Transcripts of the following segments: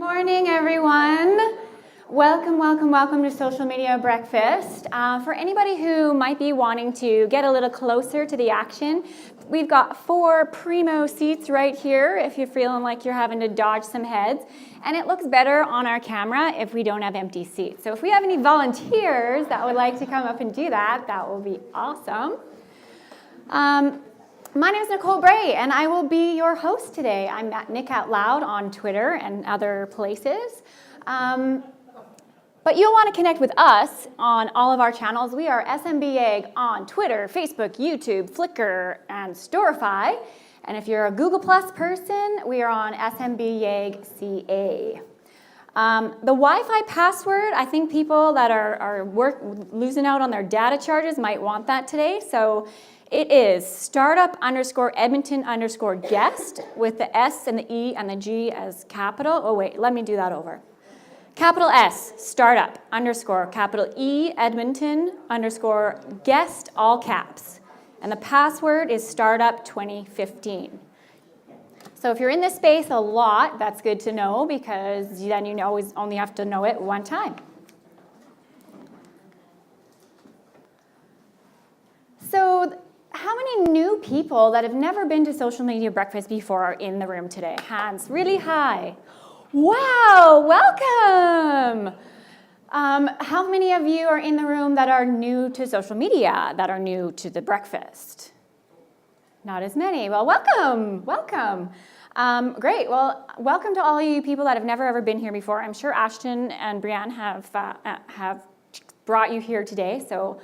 Morning, everyone. Welcome, welcome, welcome to Social Media Breakfast. For anybody who might be wanting to get a little closer to the action, we've got 4 primo seats right here if you're feeling like you're having to dodge some heads. And it looks better on our camera if we don't have empty seats. So if we have any volunteers that would like to come up and do that, that will be awesome. My name is Nicole Bray, and I will be your host today. I'm at Nick Out Loud on Twitter and other places. But you'll want to connect with us on all of our channels. We are SMBYEG on Twitter, Facebook, YouTube, Flickr, and Storify. And if you're a Google Plus person, we are on SMBYEG CA. The Wi-Fi password, I think people that are losing out on their data charges might want that today. So it is startup_Edmonton_guest with the S and the E and the G as capital. Oh wait, let me do that over. Capital S, startup _ capital E, Edmonton_guest, all caps. And the password is startup 2015. So if you're in this space a lot, that's good to know because then you always only have to know it one time. So how many new people that have never been to Social Media Breakfast before are in the room today? Hands really high. Wow, welcome. How many of you are in the room that are new to social media, that are new to the breakfast? Not as many. Well, welcome, welcome. Great. Well, welcome to all of you people that have never ever been here before. I'm sure Ashton and Brianne have brought you here today, so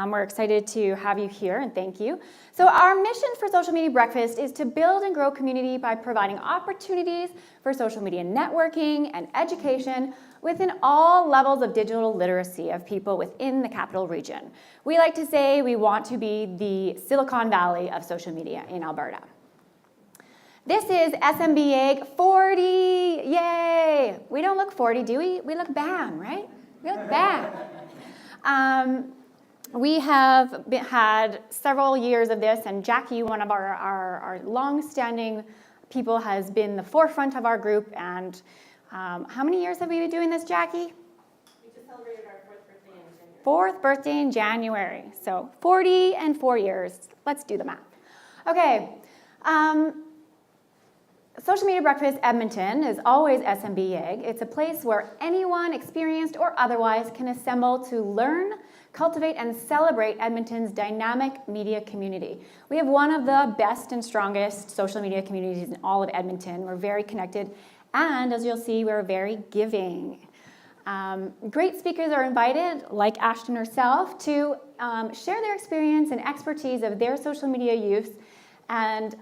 we're excited to have you here, and thank you. So our mission for Social Media Breakfast is to build and grow community by providing opportunities for social media networking and education within all levels of digital literacy of people within the capital region. We like to say we want to be the Silicon Valley of social media in Alberta. This is SMBYEG 40, yay! We don't look 40, do we? We look BAM, right? We look BAM. We have had several years of this, and Jackie, one of our long-standing people, has been the forefront of our group. And how many years have we been doing this, Jackie? We just celebrated our 4th birthday in January. 4th birthday in January. So 40 and 4 years. Let's do the math. Okay. Social Media Breakfast Edmonton is always SMBYEG. It's a place where anyone, experienced or otherwise, can assemble to learn, cultivate, and celebrate Edmonton's dynamic media community. We have one of the best and strongest social media communities in all of Edmonton. We're very connected, and as you'll see, we're very giving. Great speakers are invited, like Ashton herself, to share their experience and expertise of their social media use, and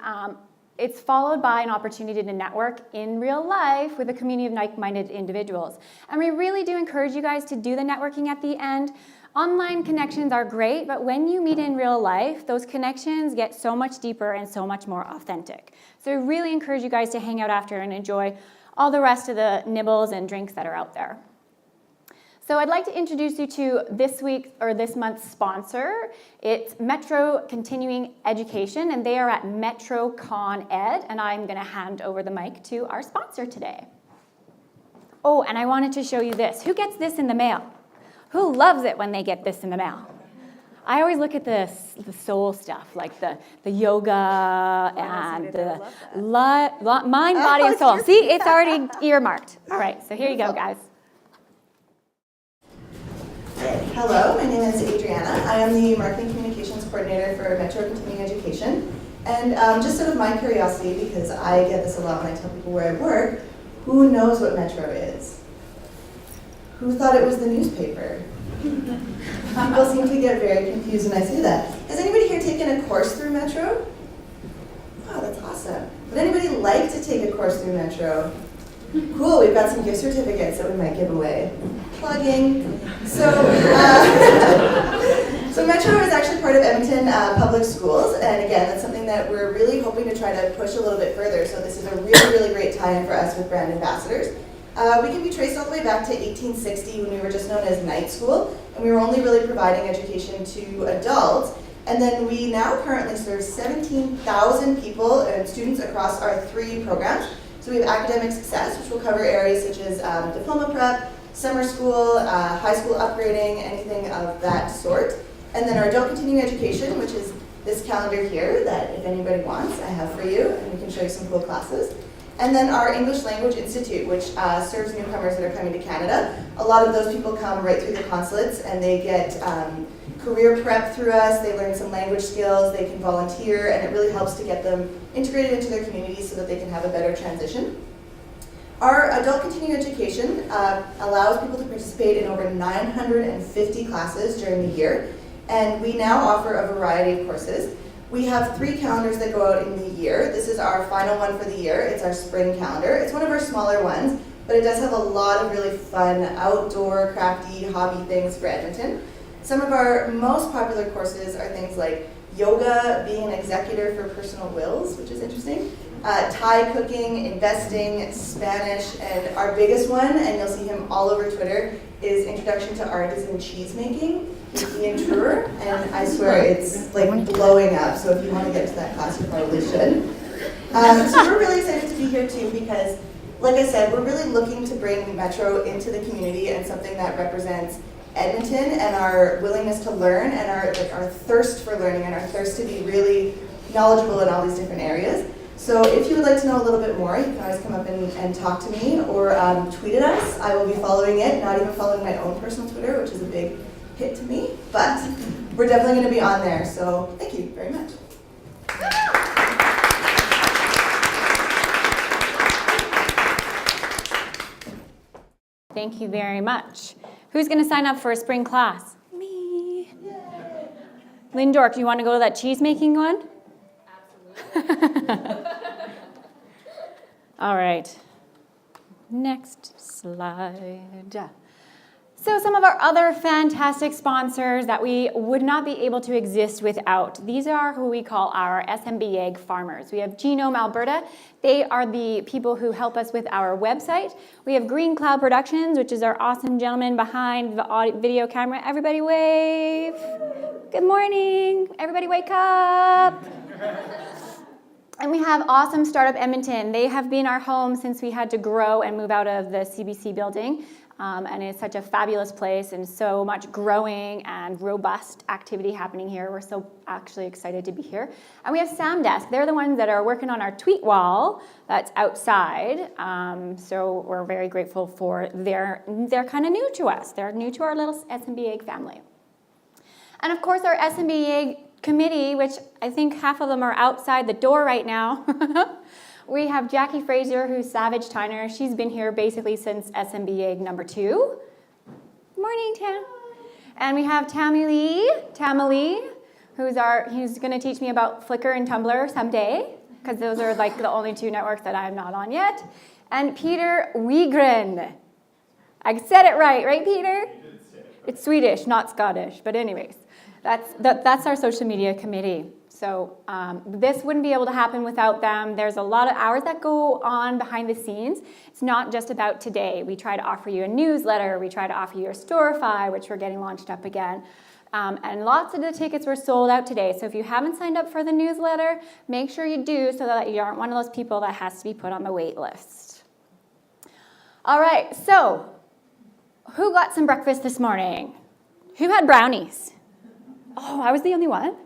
it's followed by an opportunity to network in real life with a community of like-minded individuals. And we really do encourage you guys to do the networking at the end. Online connections are great, but when you meet in real life, those connections get so much deeper and so much more authentic. So we really encourage you guys to hang out after and enjoy all the rest of the nibbles and drinks that are out there. So I'd like to introduce you to this month's sponsor. It's Metro Continuing Education, and they are at MetroCon Ed, and I'm going to hand over the mic to our sponsor today. Oh, and I wanted to show you this. Who gets this in the mail? Who loves it when they get this in the mail? I always look at the soul stuff, like the yoga and the mind, body, and soul. See, it's already earmarked. All right, so here you go, guys. Hello, my name is Adriana. I am the Marketing Communications Coordinator for Metro Continuing Education. And just out of my curiosity, because I get this a lot when I tell people where I work, who knows what Metro is? Who thought it was the newspaper? People seem to get very confused when I say that. Has anybody here taken a course through Metro? Wow, that's awesome. Would anybody like to take a course through Metro? Cool, we've got some gift certificates that we might give away. Plugging. So Metro is actually part of Edmonton Public Schools, and again, that's something that we're really hoping to try to push a little bit further, so this is a really, really great tie-in for us with brand ambassadors. We can be traced all the way back to 1860 when we were just known as night school, and we were only really providing education to adults, and then we now currently serve 17,000 people and students across our 3 programs. So we have academic success, which will cover areas such as diploma prep, summer school, high school upgrading, anything of that sort. And then our adult continuing education, which is this calendar here that if anybody wants, I have for you, and we can show you some cool classes. And then our English Language Institute, which serves newcomers that are coming to Canada. A lot of those people come right through the consulates and they get career prep through us, they learn some language skills, they can volunteer, and it really helps to get them integrated into their community so that they can have a better transition. Our adult continuing education allows people to participate in over 950 classes during the year, and we now offer a variety of courses. We have 3 calendars that go out in the year. This is our final one for the year. It's our spring calendar. It's one of our smaller ones, but it does have a lot of really fun outdoor, crafty, hobby things for Edmonton. Some of our most popular courses are things like yoga, being an executor for personal wills, which is interesting, Thai cooking, investing, Spanish, and our biggest one, and you'll see him all over Twitter, is Introduction to Artisan Cheese Making. Ian Truer, and I swear it's like blowing up, so if you want to get to that class, you probably should. So we're really excited to be here too because, like I said, we're really looking to bring Metro into the community and something that represents Edmonton and our willingness to learn and our thirst for learning and our thirst to be really knowledgeable in all these different areas. So if you would like to know a little bit more, you can always come up and talk to me or tweet at us. I will be following it, not even following my own personal Twitter, which is a big hit to me, but we're definitely going to be on there, so thank you very much. Thank you very much. Who's going to sign up for a spring class? Me. Lindor, do you want to go to that cheese making one? Absolutely. All right. Next slide. So some of our other fantastic sponsors that we would not be able to exist without. These are who we call our SMBYEG farmers. We have Genome Alberta. They are the people who help us with our website. We have Green Cloud Productions, which is our awesome gentleman behind the audio, video camera. Everybody wave. Good morning. Everybody wake up. And we have awesome Startup Edmonton. They have been our home since we had to grow and move out of the CBC building. And it's such a fabulous place and so much growing and robust activity happening here. We're so actually excited to be here. And we have Samdesk. They're the ones that are working on our tweet wall that's outside. So we're very grateful for they're kind of new to us. They're new to our little SMBYEG family. And of course our SMBYEG committee, which I think half of them are outside the door right now. We have Jackie Fraser, who's Savage Tyner. She's been here basically since SMBYEG number 2. Morning, Tam. And we have Tammy Lee, who's going to teach me about Flickr and Tumblr someday, because those are like the only 2 networks that I'm not on yet. And Peter Wiegren. I said it right, Peter? It's Swedish, not Scottish, but anyways. That's our social media committee. So this wouldn't be able to happen without them. There's a lot of hours that go on behind the scenes. It's not just about today. We try to offer you a newsletter. We try to offer you a Storify, which we're getting launched up again. And lots of the tickets were sold out today. So if you haven't signed up for the newsletter, make sure you do so that you aren't one of those people that has to be put on the wait list. All right, so who got some breakfast this morning? Who had brownies? Oh, I was the only one?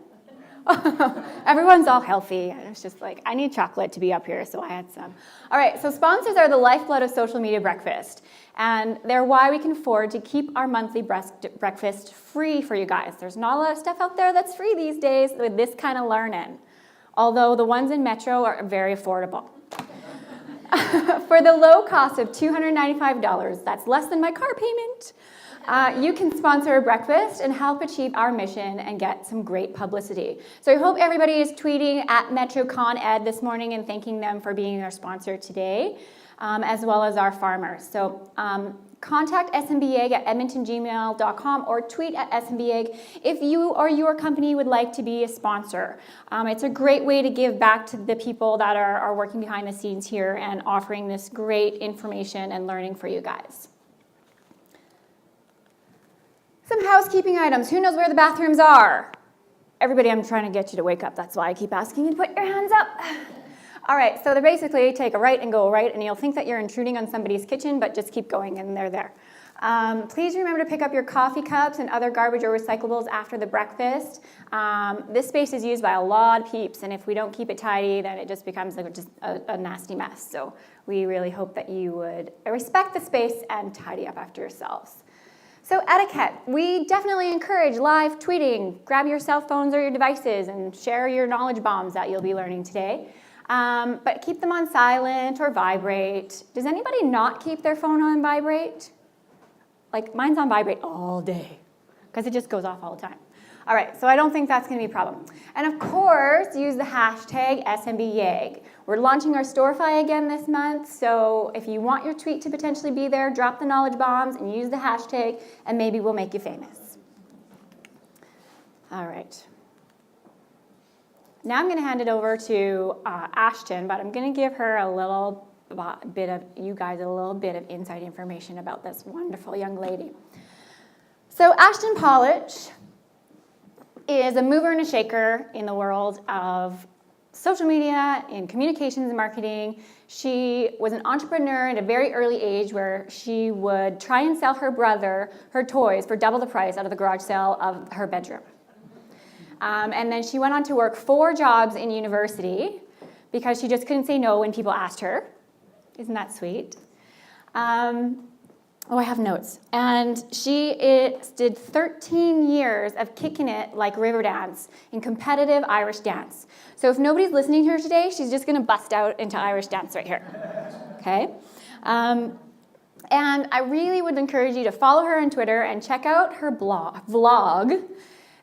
Everyone's all healthy. And it's just like, I need chocolate to be up here, so I had some. All right, so sponsors are the lifeblood of social media breakfast. And they're why we can afford to keep our monthly breakfast free for you guys. There's not a lot of stuff out there that's free these days with this kind of learning. Although the ones in Metro are very affordable. For the low cost of $295, that's less than my car payment. You can sponsor a breakfast and help achieve our mission and get some great publicity. So I hope everybody is tweeting at MetroConEd this morning and thanking them for being our sponsor today, as well as our farmers. So contact SMBYEG at edmontongmail.com or tweet at SMBYEG if you or your company would like to be a sponsor. It's a great way to give back to the people that are working behind the scenes here and offering this great information and learning for you guys. Some housekeeping items. Who knows where the bathrooms are? Everybody, I'm trying to get you to wake up. That's why I keep asking you to put your hands up. All right, so they basically take a right and go right, and you'll think that you're intruding on somebody's kitchen, but just keep going, and they're there. Please remember to pick up your coffee cups and other garbage or recyclables after the breakfast. This space is used by a lot of peeps, and if we don't keep it tidy, then it just becomes like just a nasty mess. So we really hope that you would respect the space and tidy up after yourselves. So etiquette, we definitely encourage live tweeting. Grab your cell phones or your devices and share your knowledge bombs that you'll be learning today. But keep them on silent or vibrate. Does anybody not keep their phone on vibrate? Like mine's on vibrate all day because it just goes off all the time. All right, so I don't think that's going to be a problem. And of course, use the hashtag SMBYEG. We're launching our Storify again this month, so if you want your tweet to potentially be there, drop the knowledge bombs and use the hashtag, and maybe we'll make you famous. All right. Now I'm going to hand it over to Ashton, but I'm going to give her a little bit of, you guys, a little bit of inside information about this wonderful young lady. So Ashton Paulitsch is a mover and a shaker in the world of social media, in communications and marketing. She was an entrepreneur at a very early age where she would try and sell her brother her toys for double the price out of the garage sale of her bedroom. And then she went on to work 4 jobs in university because she just couldn't say no when people asked her. Isn't that sweet? Oh, I have notes. And she did 13 years of kicking it like river dance in competitive Irish dance. So if nobody's listening to her today, she's just going to bust out into Irish dance right here. Okay? And I really would encourage you to follow her on Twitter and check out her vlog,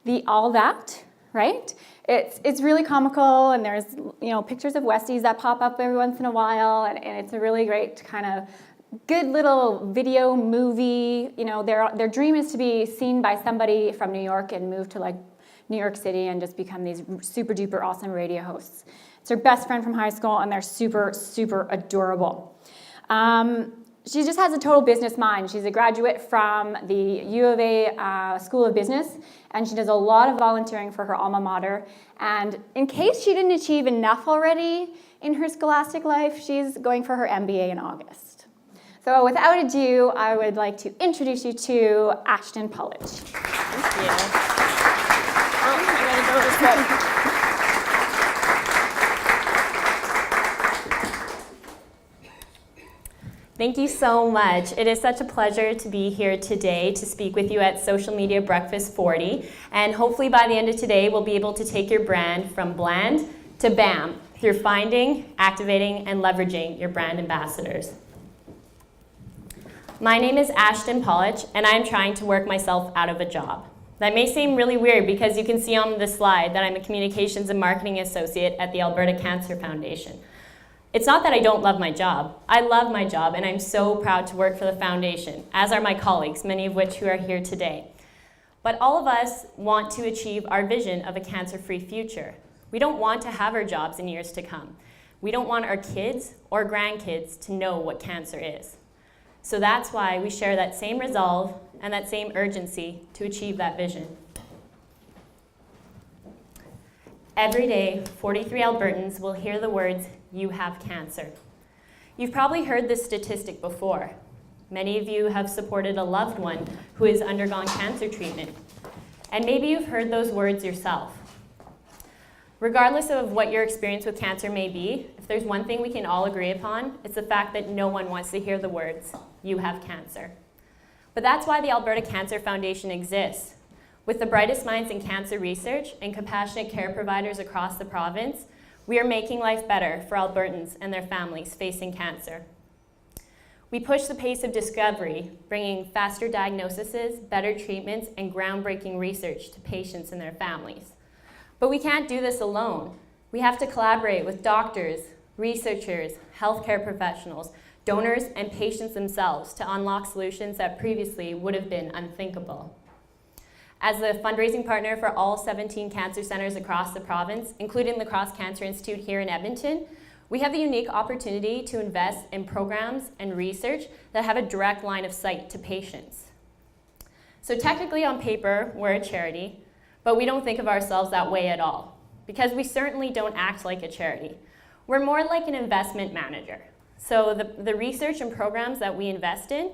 the All That, right? It's really comical, and there's pictures of Westies that pop up every once in a while, and it's a really great kind of good little video movie. Their dream is to be seen by somebody from New York and move to like New York City and just become these super duper awesome radio hosts. It's her best friend from high school, and they're super, super adorable. She just has a total business mind. She's a graduate from the U of A School of Business, and she does a lot of volunteering for her alma mater. And in case she didn't achieve enough already in her scholastic life, she's going for her MBA in August. So without ado, I would like to introduce you to Ashton Paulitsch. Thank you. Oh, I gotta go this way. Thank you so much. It is such a pleasure to be here today to speak with you at Social Media Breakfast 40. And hopefully by the end of today, we'll be able to take your brand from bland to BAM through finding, activating, and leveraging your brand ambassadors. My name is Ashton Paulitsch, and I'm trying to work myself out of a job. That may seem really weird because you can see on this slide that I'm a Communications and Marketing Associate at the Alberta Cancer Foundation. It's not that I don't love my job. I love my job, and I'm so proud to work for the foundation, as are my colleagues, many of which who are here today. But all of us want to achieve our vision of a cancer-free future. We don't want to have our jobs in years to come. We don't want our kids or grandkids to know what cancer is. So that's why we share that same resolve and that same urgency to achieve that vision. Every day, 43 Albertans will hear the words, "You have cancer." You've probably heard this statistic before. Many of you have supported a loved one who has undergone cancer treatment. And maybe you've heard those words yourself. Regardless of what your experience with cancer may be, if there's one thing we can all agree upon, it's the fact that no one wants to hear the words, "You have cancer." But that's why the Alberta Cancer Foundation exists. With the brightest minds in cancer research and compassionate care providers across the province, we are making life better for Albertans and their families facing cancer. We push the pace of discovery, bringing faster diagnoses, better treatments, and groundbreaking research to patients and their families. But we can't do this alone. We have to collaborate with doctors, researchers, healthcare professionals, donors, and patients themselves to unlock solutions that previously would have been unthinkable. As the fundraising partner for all 17 cancer centers across the province, including the Cross Cancer Institute here in Edmonton, we have the unique opportunity to invest in programs and research that have a direct line of sight to patients. So technically on paper, we're a charity, but we don't think of ourselves that way at all, because we certainly don't act like a charity. We're more like an investment manager. So the research and programs that we invest in,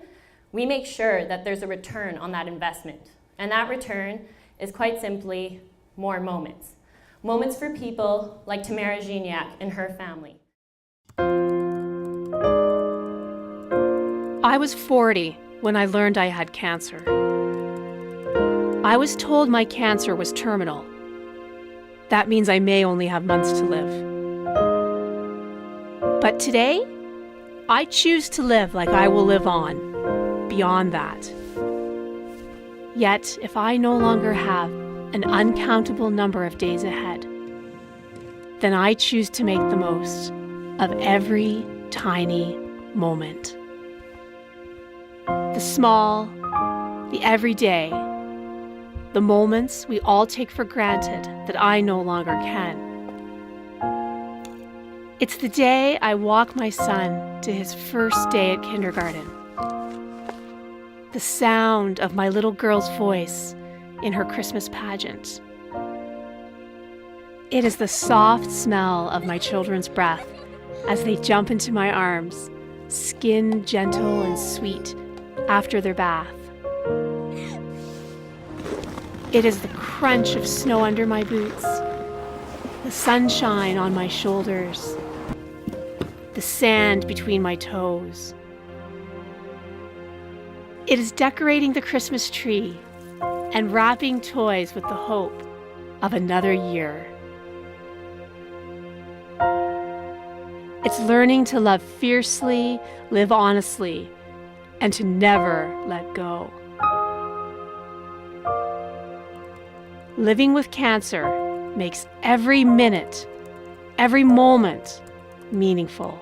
we make sure that there's a return on that investment. And that return is quite simply more moments. Moments for people like Tamara Gignac and her family. I was 40 when I learned I had cancer. I was told my cancer was terminal. That means I may only have months to live. But today, I choose to live like I will live on, beyond that. Yet, if I no longer have an uncountable number of days ahead, then I choose to make the most of every tiny moment. The small, the everyday, the moments we all take for granted that I no longer can. It's the day I walk my son to his first day at kindergarten. The sound of my little girl's voice in her Christmas pageant. It is the soft smell of my children's breath as they jump into my arms, skin gentle and sweet after their bath. It is the crunch of snow under my boots, the sunshine on my shoulders, the sand between my toes. It is decorating the Christmas tree and wrapping toys with the hope of another year. It's learning to love fiercely, live honestly, and to never let go. Living with cancer makes every minute, every moment meaningful.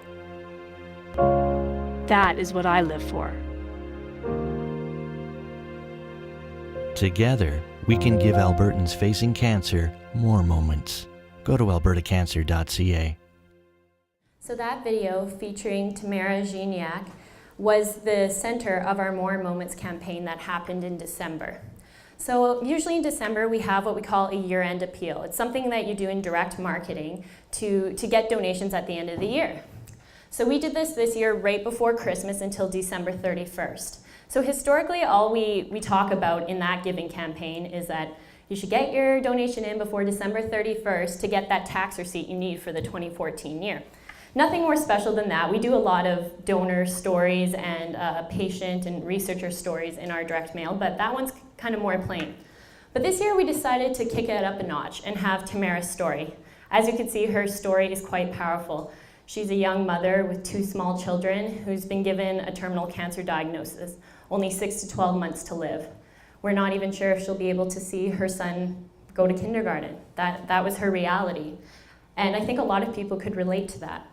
That is what I live for. Together, we can give Albertans facing cancer more moments. Go to albertacancer.ca. So that video featuring Tamara Gignac was the center of our More Moments campaign that happened in December. So usually in December we have what we call a year-end appeal. It's something that you do in direct marketing to get donations at the end of the year. So we did this year right before Christmas until December 31st. So historically all we talk about in that giving campaign is that you should get your donation in before December 31st to get that tax receipt you need for the 2014 year. Nothing more special than that. We do a lot of donor stories and patient and researcher stories in our direct mail, but that one's kind of more plain. But this year we decided to kick it up a notch and have Tamara's story. As you can see, her story is quite powerful. She's a young mother with 2 small children who's been given a terminal cancer diagnosis, only 6 to 12 months to live. We're not even sure if she'll be able to see her son go to kindergarten. That was her reality. And I think a lot of people could relate to that.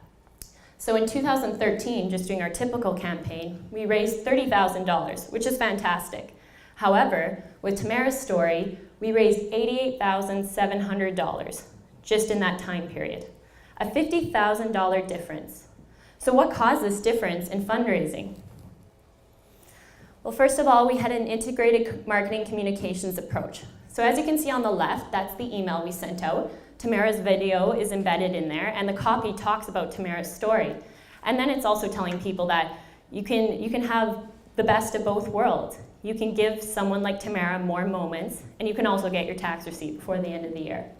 So in 2013, just doing our typical campaign, we raised $30,000, which is fantastic. However, with Tamara's story, we raised $88,700 just in that time period, a $50,000 difference. So what caused this difference in fundraising? Well, first of all, we had an integrated marketing communications approach. So as you can see on the left, that's the email we sent out. Tamara's video is embedded in there, and the copy talks about Tamara's story. And then it's also telling people that you can have the best of both worlds. You can give someone like Tamara more moments, and you can also get your tax receipt before the end of the year.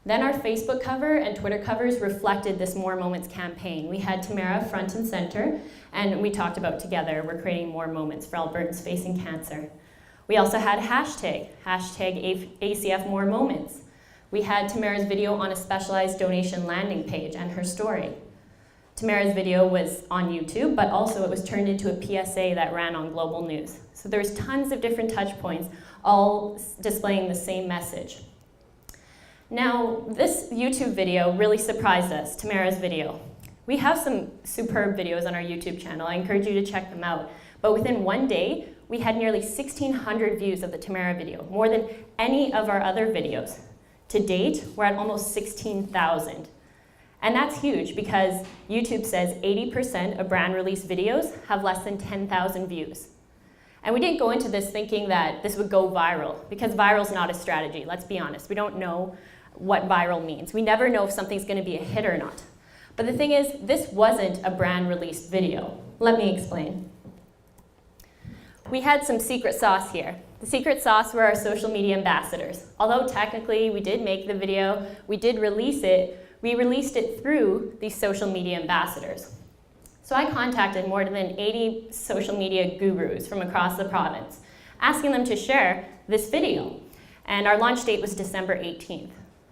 Then our Facebook cover and Twitter covers reflected this More Moments campaign. We had Tamara front and center, and we talked about together, we're creating more moments for Albertans facing cancer. We also had hashtag ACF More Moments. We had Tamara's video on a specialized donation landing page and her story. Tamara's video was on YouTube, but also it was turned into a PSA that ran on global news. So there's tons of different touch points, all displaying the same message. Now, this YouTube video really surprised us, Tamara's video. We have some superb videos on our YouTube channel. I encourage you to check them out. But within one day, we had nearly 1,600 views of the Tamara video, more than any of our other videos. To date, we're at almost 16,000. And that's huge because YouTube says 80% of brand release videos have less than 10,000 views. And we didn't go into this thinking that this would go viral, because viral's not a strategy, let's be honest. We don't know what viral means. We never know if something's going to be a hit or not. But the thing is, this wasn't a brand released video. Let me explain. We had some secret sauce here. The secret sauce were our social media ambassadors. Although technically we did make the video, we did release it, we released it through these social media ambassadors. So I contacted more than 80 social media gurus from across the province, asking them to share this video. And our launch date was December 18th.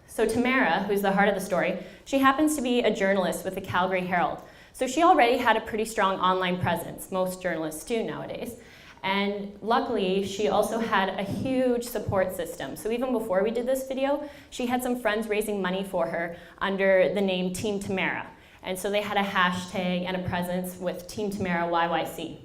So Tamara, who's the heart of the story, she happens to be a journalist with the Calgary Herald. So she already had a pretty strong online presence. Most journalists do nowadays. And luckily, she also had a huge support system. So even before we did this video, she had some friends raising money for her under the name Team Tamara. And so they had a hashtag and a presence with Team Tamara YYC.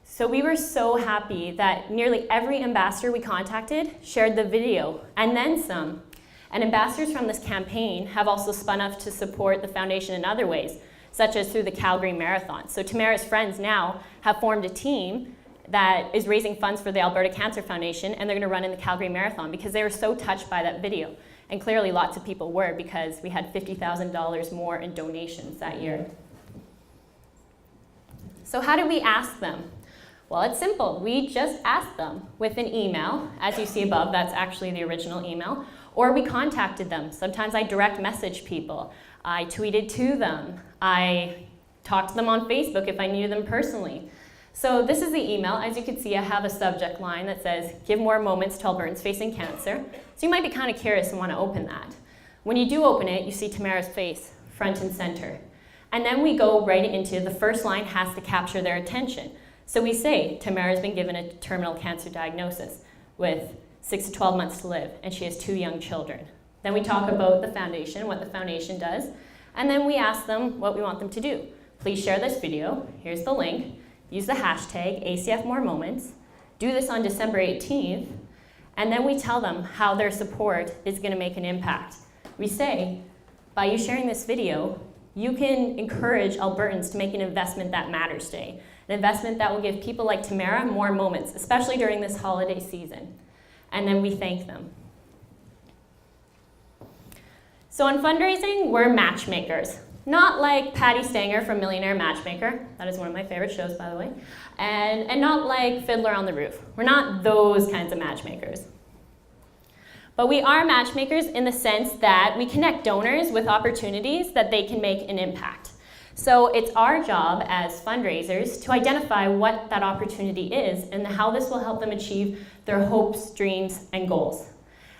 So we were so happy that nearly every ambassador we contacted shared the video, and then some. And ambassadors from this campaign have also spun up to support the foundation in other ways, such as through the Calgary Marathon. So Tamara's friends now have formed a team that is raising funds for the Alberta Cancer Foundation, and they're going to run in the Calgary Marathon because they were so touched by that video. And clearly lots of people were, because we had $50,000 more in donations that year. So how did we ask them? Well, it's simple. We just asked them with an email. As you see above, that's actually the original email. Or we contacted them. Sometimes I direct message people. I tweeted to them. I talked to them on Facebook if I knew them personally. So this is the email. As you can see, I have a subject line that says, "Give more moments to Albertans facing cancer." So you might be kind of curious and want to open that. When you do open it, you see Tamara's face, front and center. And then we go right into the first line has to capture their attention. So we say, Tamara's been given a terminal cancer diagnosis with 6 to 12 months to live, and she has 2 young children. Then we talk about the foundation, what the foundation does, and then we ask them what we want them to do. Please share this video. Here's the link. Use the hashtag ACFMoreMoments. Do this on December 18th, and then we tell them how their support is going to make an impact. We say, by you sharing this video, you can encourage Albertans to make an investment that matters today, an investment that will give people like Tamara more moments, especially during this holiday season. And then we thank them. So in fundraising, we're matchmakers. Not like Patty Stanger from Millionaire Matchmaker. That is one of my favorite shows, by the way. And not like Fiddler on the Roof. We're not those kinds of matchmakers. But we are matchmakers in the sense that we connect donors with opportunities that they can make an impact. So it's our job as fundraisers to identify what that opportunity is and how this will help them achieve their hopes, dreams, and goals.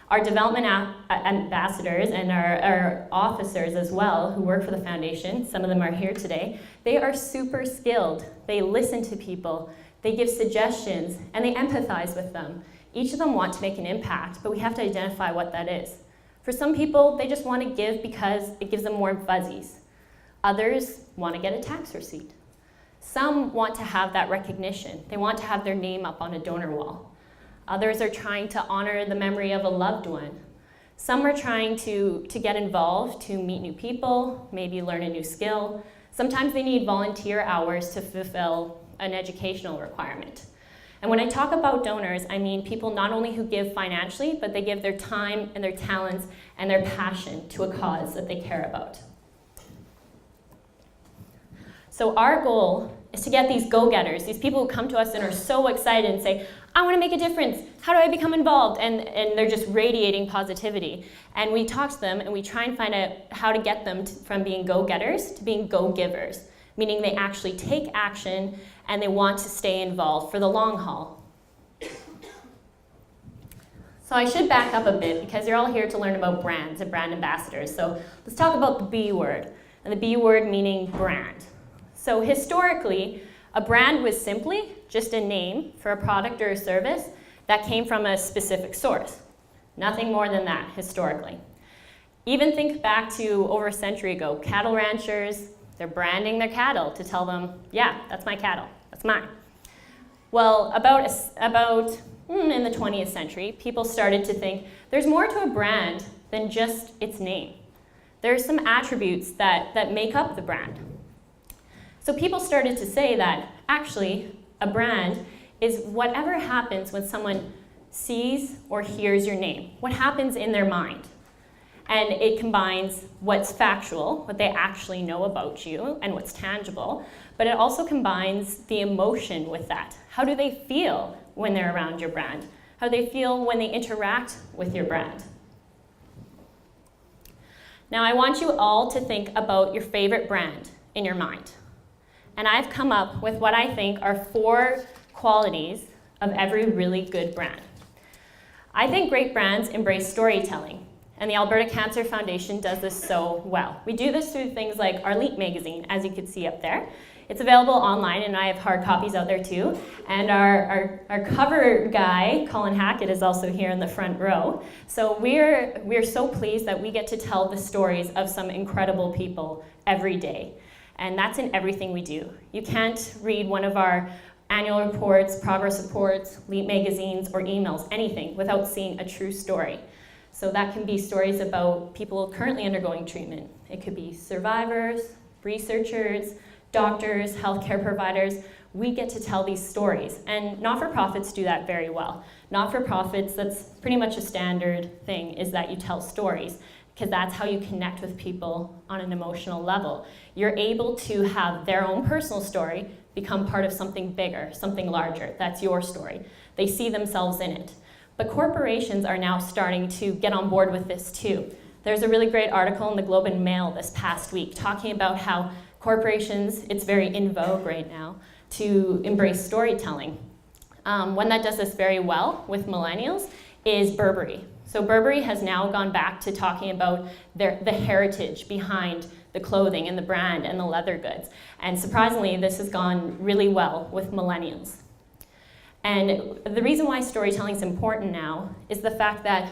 Our development ambassadors and our officers as well who work for the foundation, some of them are here today, they are super skilled. They listen to people, they give suggestions, and they empathize with them. Each of them want to make an impact, but we have to identify what that is. For some people, they just want to give because it gives them more fuzzies. Others want to get a tax receipt. Some want to have that recognition. They want to have their name up on a donor wall. Others are trying to honor the memory of a loved one. Some are trying to get involved, to meet new people, maybe learn a new skill. Sometimes they need volunteer hours to fulfill an educational requirement. And when I talk about donors, I mean people not only who give financially, but they give their time and their talents and their passion to a cause that they care about. So our goal is to get these go-getters, these people who come to us and are so excited and say, I want to make a difference. How do I become involved? And they're just radiating positivity. And we talk to them and we try and find out how to get them from being go-getters to being go-givers, meaning they actually take action and they want to stay involved for the long haul. So I should back up a bit because you're all here to learn about brands and brand ambassadors. So let's talk about the B word, and the B word meaning brand. So historically, a brand was simply just a name for a product or a service that came from a specific source. Nothing more than that, historically. Even think back to over a century ago, cattle ranchers, they're branding their cattle to tell them, yeah, that's my cattle, that's mine. Well, about in the 20th century, people started to think there's more to a brand than just its name. There's some attributes that make up the brand. So people started to say that actually a brand is whatever happens when someone sees or hears your name, what happens in their mind. And it combines what's factual, what they actually know about you, and what's tangible, but it also combines the emotion with that. How do they feel when they're around your brand? How do they feel when they interact with your brand? Now, I want you all to think about your favorite brand in your mind. And I've come up with what I think are 4 qualities of every really good brand. I think great brands embrace storytelling, and the Alberta Cancer Foundation does this so well. We do this through things like our LEAP magazine, as you can see up there. It's available online, and I have hard copies out there too. And our cover guy, Colin Hackett, is also here in the front row. So we're so pleased that we get to tell the stories of some incredible people every day. And that's in everything we do. You can't read one of our annual reports, progress reports, LEAP magazines, or emails, anything, without seeing a true story. So that can be stories about people currently undergoing treatment. It could be survivors, researchers, doctors, healthcare providers. We get to tell these stories, and not-for-profits do that very well. Not-for-profits, that's pretty much a standard thing, is that you tell stories, because that's how you connect with people on an emotional level. You're able to have their own personal story become part of something bigger, something larger. That's your story. They see themselves in it. But corporations are now starting to get on board with this too. There's a really great article in the Globe and Mail this past week talking about how corporations, it's very in vogue right now, to embrace storytelling. One that does this very well with millennials is Burberry. So Burberry has now gone back to talking about the heritage behind the clothing and the brand and the leather goods. And surprisingly, this has gone really well with millennials. And the reason why storytelling is important now is the fact that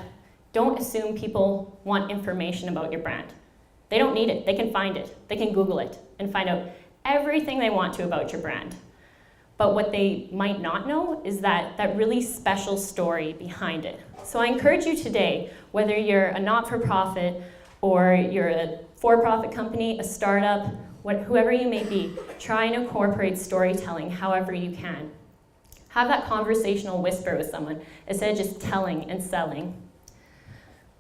don't assume people want information about your brand. They don't need it. They can find it. They can Google it and find out everything they want to about your brand. But what they might not know is that really special story behind it. So I encourage you today, whether you're a not-for-profit or you're a for-profit company, a startup, whoever you may be, try and incorporate storytelling however you can. Have that conversational whisper with someone instead of just telling and selling.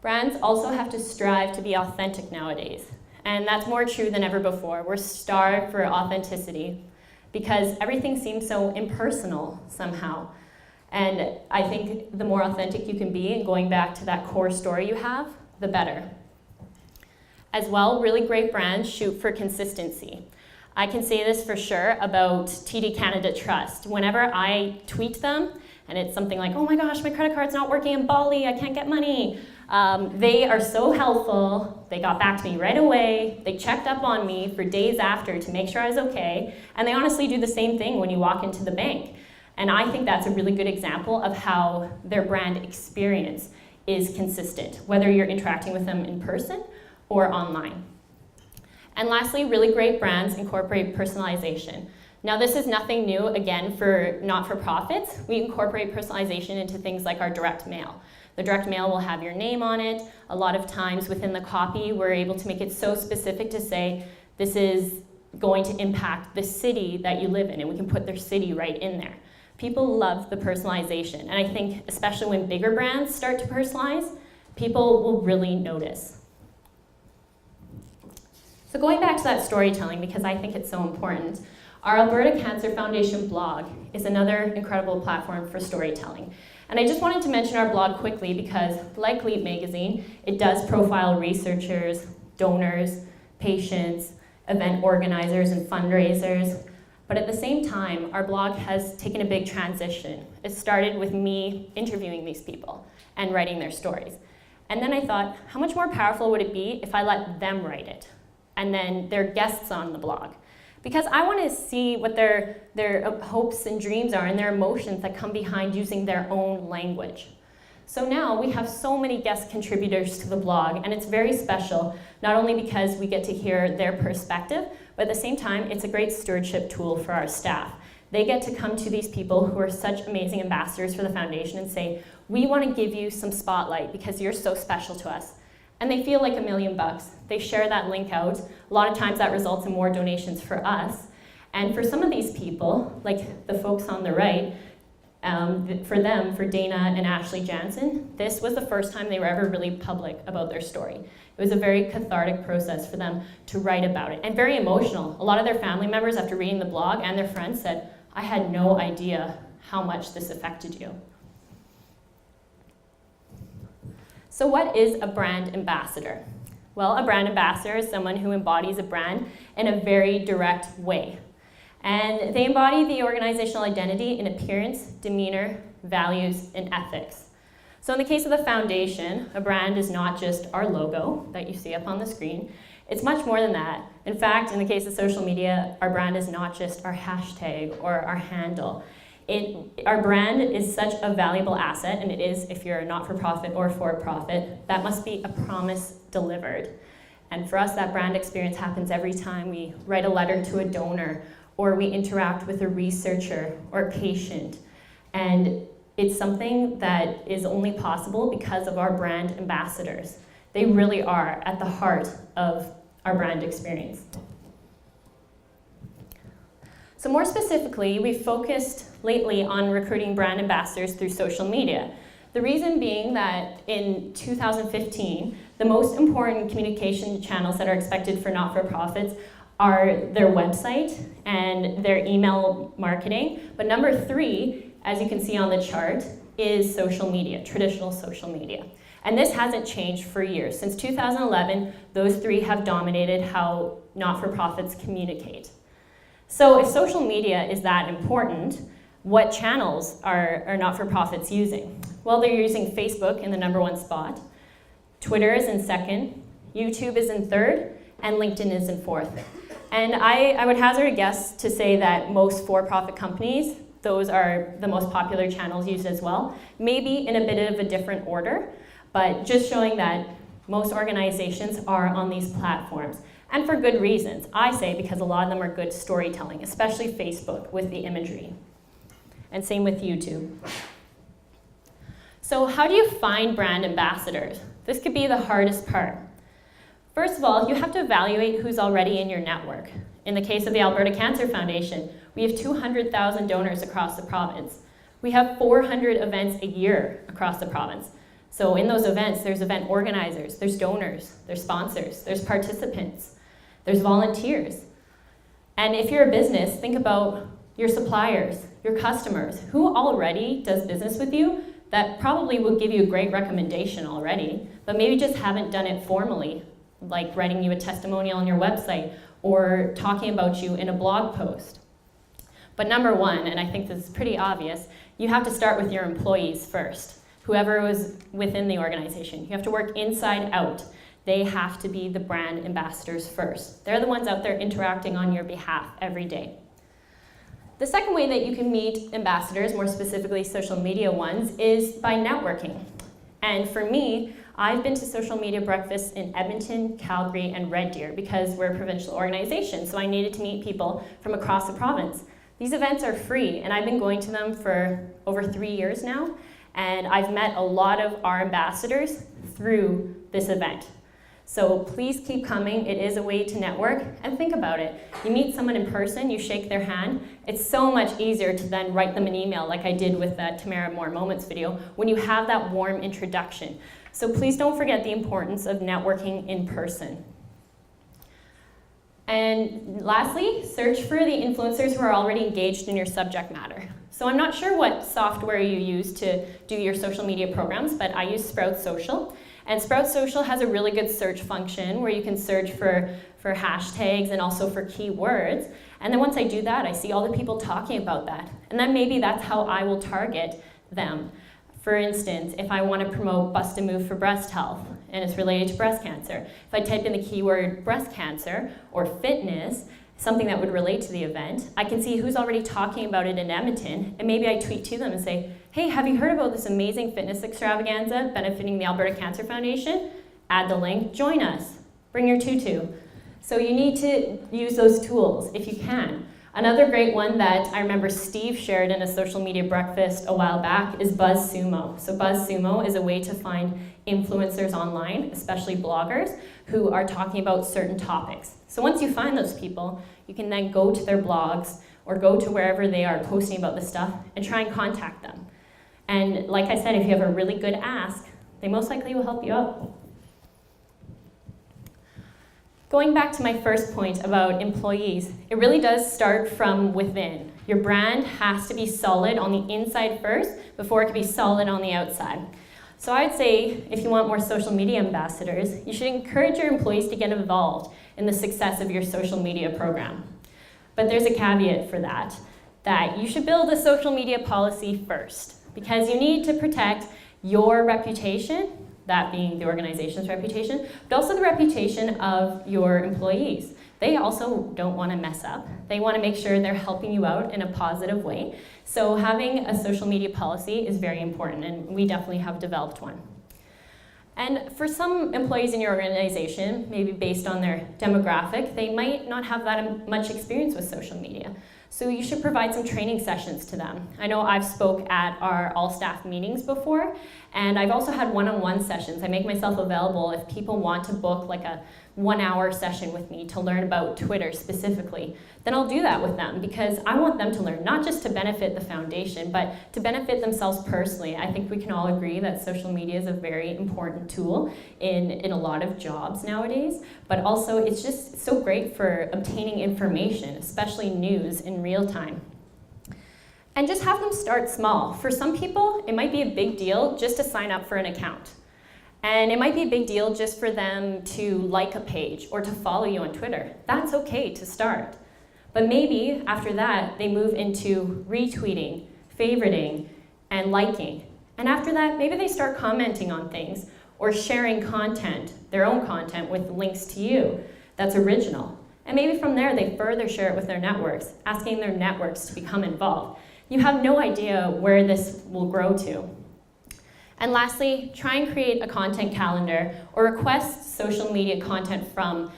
Brands also have to strive to be authentic nowadays, and that's more true than ever before. We're starved for authenticity because everything seems so impersonal somehow. And I think the more authentic you can be and going back to that core story you have, the better. As well, really great brands shoot for consistency. I can say this for sure about TD Canada Trust. Whenever I tweet them, and it's something like, oh my gosh, my credit card's not working in Bali, I can't get money. They are so helpful. They got back to me right away. They checked up on me for days after to make sure I was okay. And they honestly do the same thing when you walk into the bank. And I think that's a really good example of how their brand experience is consistent, whether you're interacting with them in person or online. And lastly, really great brands incorporate personalization. Now this is nothing new, again, for not-for-profits. We incorporate personalization into things like our direct mail. The direct mail will have your name on it. A lot of times within the copy, we're able to make it so specific to say, this is going to impact the city that you live in, and we can put their city right in there. People love the personalization, and I think especially when bigger brands start to personalize, people will really notice. So going back to that storytelling, because I think it's so important, our Alberta Cancer Foundation blog is another incredible platform for storytelling. And I just wanted to mention our blog quickly because, like LEAP magazine, it does profile researchers, donors, patients, event organizers, and fundraisers. But at the same time, our blog has taken a big transition. It started with me interviewing these people and writing their stories. And then I thought, how much more powerful would it be if I let them write it? And then they're guests on the blog. Because I want to see what their hopes and dreams are and their emotions that come behind using their own language. So now we have so many guest contributors to the blog, and it's very special, not only because we get to hear their perspective, but at the same time, it's a great stewardship tool for our staff. They get to come to these people who are such amazing ambassadors for the foundation and say, we want to give you some spotlight because you're so special to us. And they feel like $1 million. They share that link out. A lot of times that results in more donations for us. And for some of these people, like the folks on the right, For them, for Dana and Ashley Jansen, this was the first time they were ever really public about their story. It was a very cathartic process for them to write about it, and very emotional. A lot of their family members, after reading the blog, and their friends said, I had no idea how much this affected you. So what is a brand ambassador? Well, a brand ambassador is someone who embodies a brand in a very direct way. And they embody the organizational identity in appearance, demeanor, values, and ethics. So in the case of the foundation, a brand is not just our logo that you see up on the screen. It's much more than that. In fact, in the case of social media, our brand is not just our hashtag or our handle. Our brand is such a valuable asset, and it is if you're a not-for-profit or for-profit, that must be a promise delivered. And for us, that brand experience happens every time we write a letter to a donor, or we interact with a researcher or a patient. And it's something that is only possible because of our brand ambassadors. They really are at the heart of our brand experience. So more specifically, we've focused lately on recruiting brand ambassadors through social media. The reason being that in 2015, the most important communication channels that are expected for not-for-profits are their website and their email marketing. But number 3, as you can see on the chart, is social media, traditional social media. And this hasn't changed for years. Since 2011, those 3 have dominated how not-for-profits communicate. So if social media is that important, what channels are not-for-profits using? Well, they're using Facebook in the #1 spot, Twitter is in 2nd, YouTube is in 3rd, and LinkedIn is in 4th. And I would hazard a guess to say that most for-profit companies, those are the most popular channels used as well, maybe in a bit of a different order, but just showing that most organizations are on these platforms. And for good reasons. I say because a lot of them are good storytelling, especially Facebook with the imagery. And same with YouTube. So how do you find brand ambassadors? This could be the hardest part. First of all, you have to evaluate who's already in your network. In the case of the Alberta Cancer Foundation, we have 200,000 donors across the province. We have 400 events a year across the province. So in those events, there's event organizers, there's donors, there's sponsors, there's participants, there's volunteers. And if you're a business, think about your suppliers, your customers, who already does business with you that probably will give you a great recommendation already, but maybe just haven't done it formally, like writing you a testimonial on your website or talking about you in a blog post. But number 1, and I think this is pretty obvious, you have to start with your employees first, whoever was within the organization. You have to work inside out. They have to be the brand ambassadors first. They're the ones out there interacting on your behalf every day. The second way that you can meet ambassadors, more specifically social media ones, is by networking. And for me, I've been to social media breakfasts in Edmonton, Calgary, and Red Deer because we're a provincial organization, so I needed to meet people from across the province. These events are free, and I've been going to them for over 3 years now, and I've met a lot of our ambassadors through this event. So please keep coming. It is a way to network, and think about it. You meet someone in person, you shake their hand. It's so much easier to then write them an email like I did with that Tamara More Moments video when you have that warm introduction. So please don't forget the importance of networking in person. And lastly, search for the influencers who are already engaged in your subject matter. So I'm not sure what software you use to do your social media programs, but I use Sprout Social. And Sprout Social has a really good search function where you can search for hashtags and also for keywords. And then once I do that, I see all the people talking about that. And then maybe that's how I will target them. For instance, if I want to promote Bust a Move for breast health and it's related to breast cancer, if I type in the keyword breast cancer or fitness, something that would relate to the event, I can see who's already talking about it in Edmonton, and maybe I tweet to them and say, hey, have you heard about this amazing fitness extravaganza benefiting the Alberta Cancer Foundation? Add the link, join us, bring your tutu. So you need to use those tools if you can. Another great one that I remember Steve shared in a social media breakfast a while back is BuzzSumo. So BuzzSumo is a way to find influencers online, especially bloggers, who are talking about certain topics. So once you find those people, you can then go to their blogs or go to wherever they are posting about this stuff and try and contact them. And like I said, if you have a really good ask, they most likely will help you out. Going back to my first point about employees, it really does start from within. Your brand has to be solid on the inside first before it can be solid on the outside. So I'd say if you want more social media ambassadors, you should encourage your employees to get involved in the success of your social media program. But there's a caveat for that you should build a social media policy first, because you need to protect your reputation, that being the organization's reputation, but also the reputation of your employees. They also don't want to mess up. They want to make sure they're helping you out in a positive way. So having a social media policy is very important, and we definitely have developed one. And for some employees in your organization, maybe based on their demographic, they might not have that much experience with social media. So you should provide some training sessions to them. I know I've spoke at our all-staff meetings before, and I've also had one-on-one sessions. I make myself available if people want to book like a 1-hour session with me to learn about Twitter specifically, then I'll do that with them, because I want them to learn, not just to benefit the foundation, but to benefit themselves personally. I think we can all agree that social media is a very important tool in a lot of jobs nowadays, but also it's just so great for obtaining information, especially news in real time. And just have them start small. For some people, it might be a big deal just to sign up for an account. And it might be a big deal just for them to like a page or to follow you on Twitter. That's okay to start. But maybe after that, they move into retweeting, favoriting, and liking. And after that, maybe they start commenting on things or sharing content, their own content with links to you that's original. And maybe from there, they further share it with their networks, asking their networks to become involved. You have no idea where this will grow to. And lastly, try and create a content calendar or request social media content from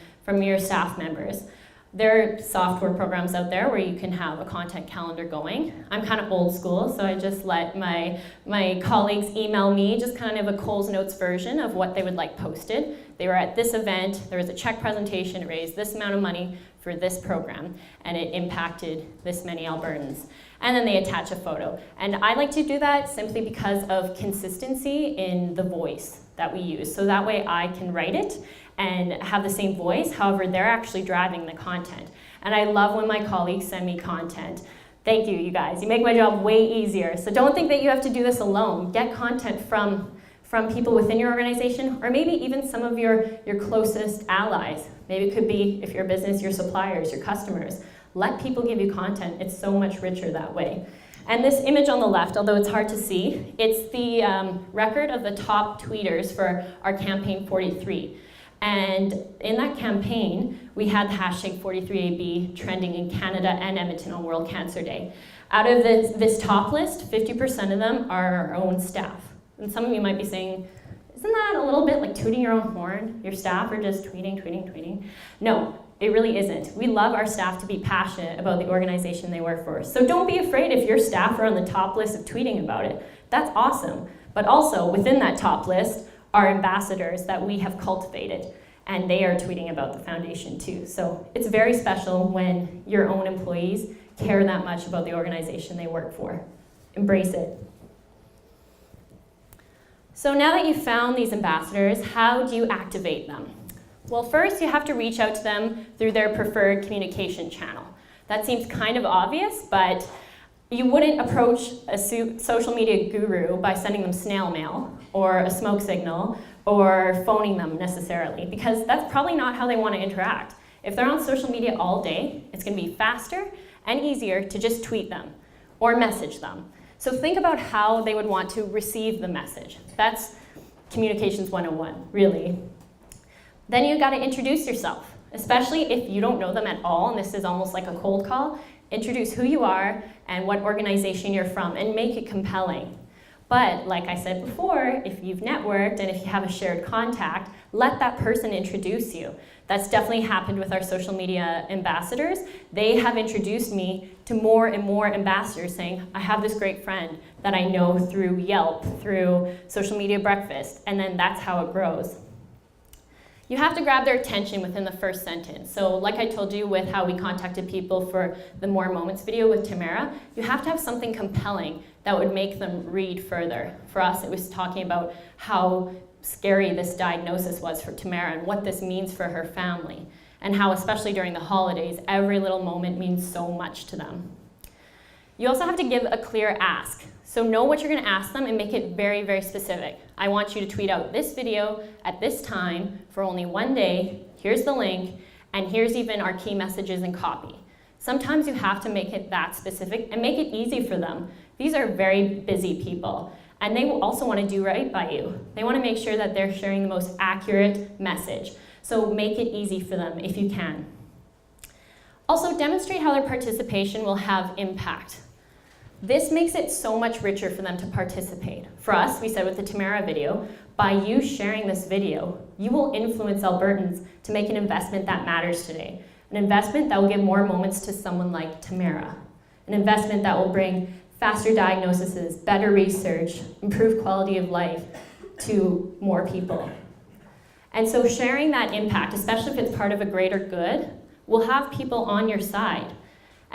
your staff members. There are software programs out there where you can have a content calendar going. I'm kind of old school, so I just let my colleagues email me just kind of a Coles Notes version of what they would like posted. They were at this event, there was a check presentation, it raised this amount of money for this program, and it impacted this many Albertans. And then they attach a photo. And I like to do that simply because of consistency in the voice that we use. So that way I can write it and have the same voice, however, they're actually driving the content. And I love when my colleagues send me content. Thank you, you guys. You make my job way easier. So don't think that you have to do this alone. Get content from people within your organization, or maybe even some of your closest allies. Maybe it could be, if you're a business, your suppliers, your customers. Let people give you content. It's so much richer that way. And this image on the left, although it's hard to see, it's the record of the top tweeters for our campaign 43. And in that campaign, we had the hashtag 43AB trending in Canada and Edmonton on World Cancer Day. Out of this top list, 50% of them are our own staff. And some of you might be saying, isn't that a little bit like tooting your own horn? Your staff are just tweeting. No, it really isn't. We love our staff to be passionate about the organization they work for. So don't be afraid if your staff are on the top list of tweeting about it. That's awesome. But also within that top list are ambassadors that we have cultivated, and they are tweeting about the foundation too. So it's very special when your own employees care that much about the organization they work for. Embrace it. So now that you've found these ambassadors, how do you activate them? Well, first you have to reach out to them through their preferred communication channel. That seems kind of obvious, but you wouldn't approach a social media guru by sending them snail mail or a smoke signal or phoning them necessarily, because that's probably not how they want to interact. If they're on social media all day, it's going to be faster and easier to just tweet them or message them. So think about how they would want to receive the message. That's communications 101, really. Then you got to introduce yourself, especially if you don't know them at all, and this is almost like a cold call. Introduce who you are and what organization you're from, and make it compelling. But like I said before, if you've networked and if you have a shared contact, let that person introduce you. That's definitely happened with our social media ambassadors. They have introduced me to more and more ambassadors saying, I have this great friend that I know through Yelp, through social media breakfast, and then that's how it grows. You have to grab their attention within the first sentence. So like I told you with how we contacted people for the More Moments video with Tamara, you have to have something compelling that would make them read further. For us, it was talking about how scary this diagnosis was for Tamara and what this means for her family, and how especially during the holidays, every little moment means so much to them. You also have to give a clear ask. So know what you're going to ask them and make it very, very specific. I want you to tweet out this video at this time for only one day. Here's the link, and here's even our key messages and copy. Sometimes you have to make it that specific and make it easy for them. These are very busy people, and they will also want to do right by you. They want to make sure that they're sharing the most accurate message. So make it easy for them if you can. Also, demonstrate how their participation will have impact. This makes it so much richer for them to participate. For us, we said with the Tamara video, by you sharing this video, you will influence Albertans to make an investment that matters today. An investment that will give more moments to someone like Tamara. An investment that will bring faster diagnoses, better research, improved quality of life to more people. And so sharing that impact, especially if it's part of a greater good, will have people on your side.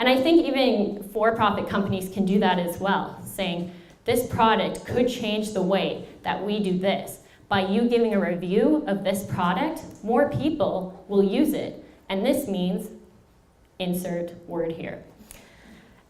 And I think even for-profit companies can do that as well, saying, this product could change the way that we do this. By you giving a review of this product, more people will use it. And this means, insert word here.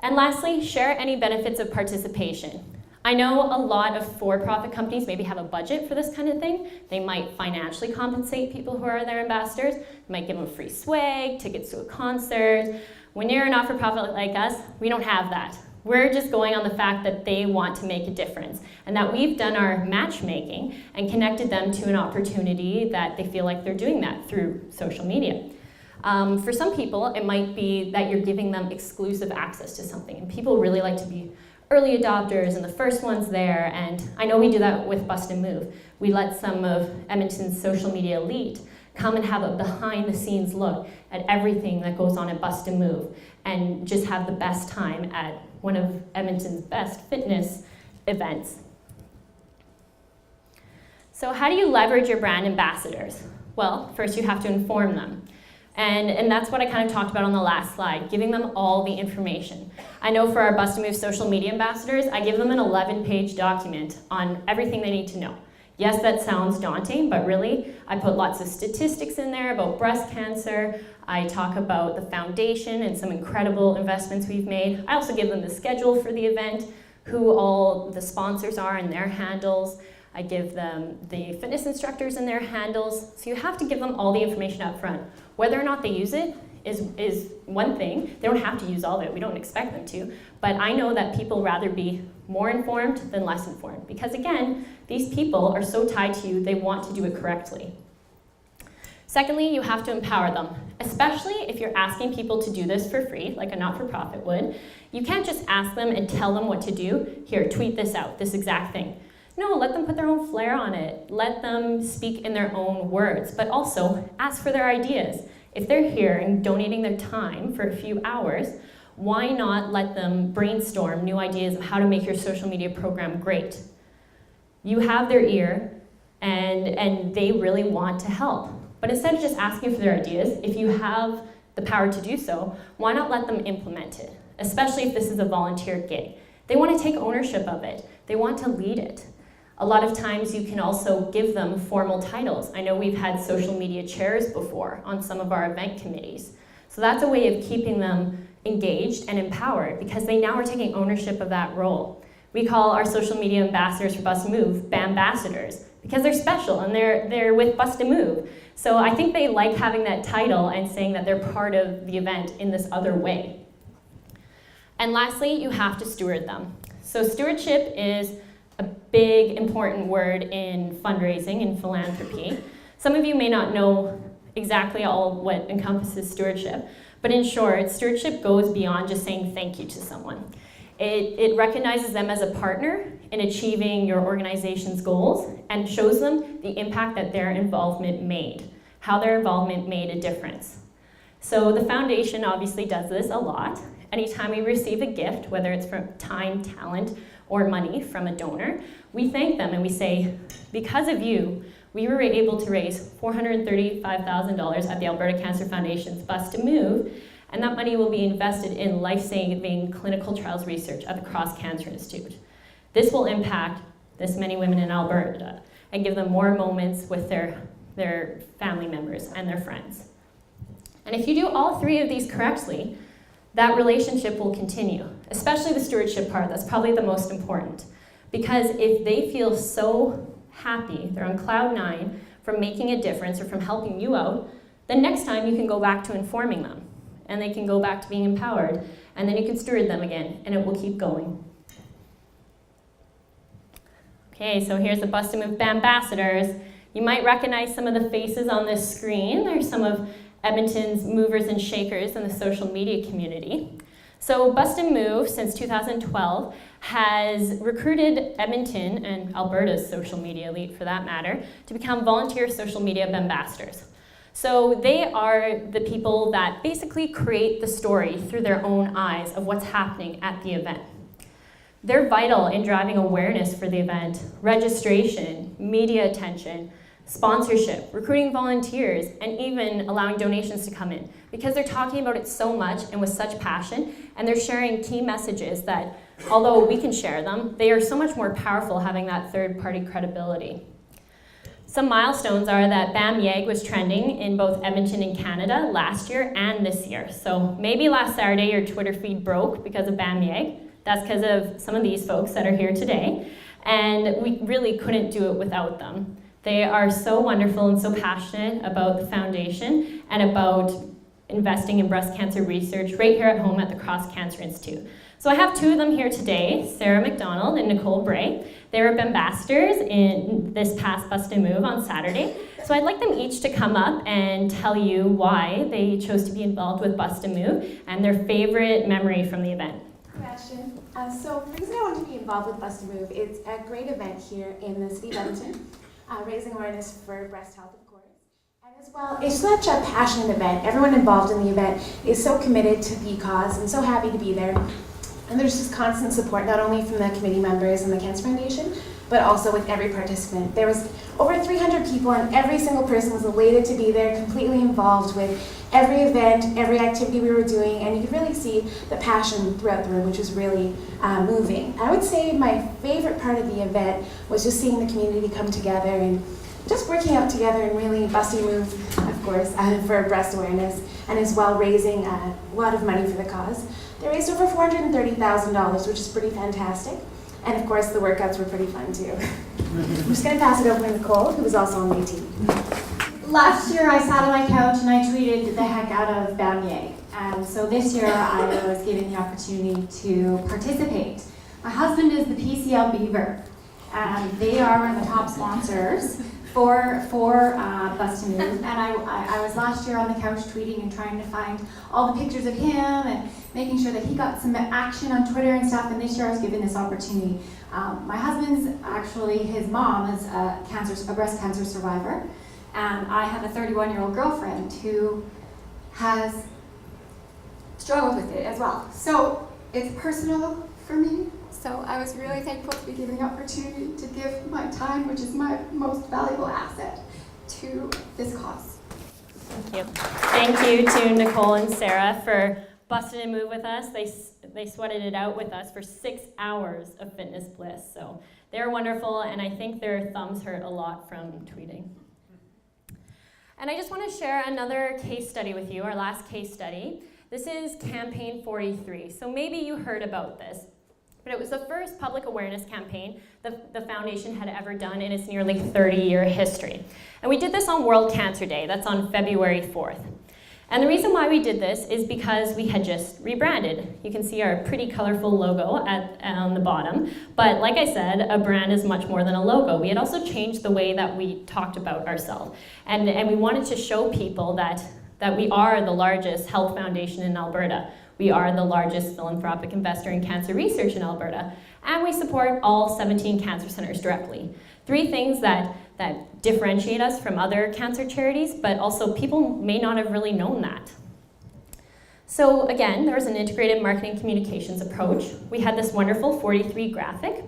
And lastly, share any benefits of participation. I know a lot of for-profit companies maybe have a budget for this kind of thing. They might financially compensate people who are their ambassadors. They might give them free swag, tickets to a concert. When you're a not-for-profit like us, we don't have that. We're just going on the fact that they want to make a difference and that we've done our matchmaking and connected them to an opportunity that they feel like they're doing that through social media. For some people, it might be that you're giving them exclusive access to something, and people really like to be early adopters and the first ones there, and I know we do that with Bust and Move. We let some of Edmonton's social media elite come and have a behind-the-scenes look at everything that goes on at Bust and Move and just have the best time at one of Edmonton's best fitness events. So how do you leverage your brand ambassadors? Well, first you have to inform them. And that's what I kind of talked about on the last slide, giving them all the information. I know for our Bust and Move social media ambassadors, I give them an 11-page document on everything they need to know. Yes, that sounds daunting, but really, I put lots of statistics in there about breast cancer. I talk about the foundation and some incredible investments we've made. I also give them the schedule for the event, who all the sponsors are and their handles. I give them the fitness instructors and their handles. So you have to give them all the information up front. Whether or not they use it is one thing. They don't have to use all of it. We don't expect them to. But I know that people rather be more informed than less informed. Because again, these people are so tied to you, they want to do it correctly. Secondly, you have to empower them, especially if you're asking people to do this for free, like a not-for-profit would. You can't just ask them and tell them what to do. Here, tweet this out, this exact thing. No, let them put their own flair on it. Let them speak in their own words, but also ask for their ideas. If they're here and donating their time for a few hours, why not let them brainstorm new ideas of how to make your social media program great? You have their ear, and they really want to help. But instead of just asking for their ideas, if you have the power to do so, why not let them implement it? Especially if this is a volunteer gig. They want to take ownership of it. They want to lead it. A lot of times you can also give them formal titles. I know we've had social media chairs before on some of our event committees. So that's a way of keeping them engaged and empowered because they now are taking ownership of that role. We call our social media ambassadors for Bust and Move Bambassadors because they're special and they're with Bust and Move. So I think they like having that title and saying that they're part of the event in this other way. And lastly, you have to steward them. So stewardship is a big, important word in fundraising and philanthropy. Some of you may not know exactly all what encompasses stewardship, but in short, stewardship goes beyond just saying thank you to someone. It recognizes them as a partner in achieving your organization's goals and shows them the impact that their involvement made, how their involvement made a difference. So the foundation obviously does this a lot. Anytime we receive a gift, whether it's from time, talent, or money from a donor, we thank them and we say, because of you, we were able to raise $435,000 at the Alberta Cancer Foundation's Bus to Move, and that money will be invested in life-saving clinical trials research at the Cross Cancer Institute. This will impact this many women in Alberta and give them more moments with their family members and their friends. And if you do all three of these correctly, that relationship will continue, especially the stewardship part. That's probably the most important. Because if they feel so happy, they're on cloud 9 from making a difference or from helping you out, then next time you can go back to informing them, and they can go back to being empowered, and then you can steward them again, and it will keep going. Okay, so here's the Bus to Move ambassadors. You might recognize some of the faces on this screen. There's some of Edmonton's movers and shakers in the social media community. So Bus to Move, since 2012, has recruited Edmonton and Alberta's social media elite, for that matter, to become volunteer social media ambassadors. So they are the people that basically create the story through their own eyes of what's happening at the event. They're vital in driving awareness for the event, registration, media attention, sponsorship, recruiting volunteers, and even allowing donations to come in, because they're talking about it so much and with such passion, and they're sharing key messages that, although we can share them, they are so much more powerful having that third-party credibility. Some milestones are that SMBYEG was trending in both Edmonton and Canada last year and this year. So maybe last Saturday your Twitter feed broke because of SMBYEG. That's because of some of these folks that are here today, and we really couldn't do it without them. They are so wonderful and so passionate about the foundation and about investing in breast cancer research right here at home at the Cross Cancer Institute. So I have two of them here today, Sarah McDonald and Nicole Bray. They were ambassadors in this past Bus to Move on Saturday. So I'd like them each to come up and tell you why they chose to be involved with Bus to Move and their favorite memory from the event. I'm Ashton. So the reason I wanted to be involved with Bus to Move, it's a great event here in the city of Edmonton, raising awareness for breast health, of course. And as well, it's such a passionate event. Everyone involved in the event is so committed to the cause and so happy to be there. And there's just constant support, not only from the committee members and the Cancer Foundation, but also with every participant. There was over 300 people, and every single person was elated to be there, completely involved with every event, every activity we were doing, and you could really see the passion throughout the room, which was really moving. I would say my favorite part of the event was just seeing the community come together and just working out together and really busting moves, of course, for breast awareness, and as well raising a lot of money for the cause. They raised over $430,000, which is pretty fantastic. And of course, the workouts were pretty fun too. I'm just gonna pass it over to Nicole, who was also on my team. Last year I sat on my couch and I tweeted the heck out of SMBYEG. So this year I was given the opportunity to participate. My husband is the PCL Beaver. They are one of the top sponsors for Bus to Move. And I was last year on the couch tweeting and trying to find all the pictures of him and making sure that he got some action on Twitter and stuff. And this year I was given this opportunity. My husband's actually, his mom is a breast cancer survivor. And I have a 31-year-old girlfriend who has struggled with it as well. So it's personal for me. So I was really thankful to be given the opportunity to give my time, which is my most valuable asset, to this cause. Thank you. Thank you to Nicole and Sarah for busting a move with us. They sweated it out with us for 6 hours of fitness bliss. So they're wonderful, and I think their thumbs hurt a lot from tweeting. And I just want to share another case study with you, our last case study. This is Campaign 43. So maybe you heard about this, but it was the first public awareness campaign the foundation had ever done in its nearly 30-year history. And we did this on World Cancer Day. That's on February 4th. And the reason why we did this is because we had just rebranded. You can see our pretty colorful logo on the bottom. But like I said, a brand is much more than a logo. We had also changed the way that we talked about ourselves. And we wanted to show people that we are the largest health foundation in Alberta. We are the largest philanthropic investor in cancer research in Alberta. And we support all 17 cancer centers directly. 3 things that differentiate us from other cancer charities, but also people may not have really known that. So again, there was an integrated marketing communications approach. We had this wonderful 43 graphic,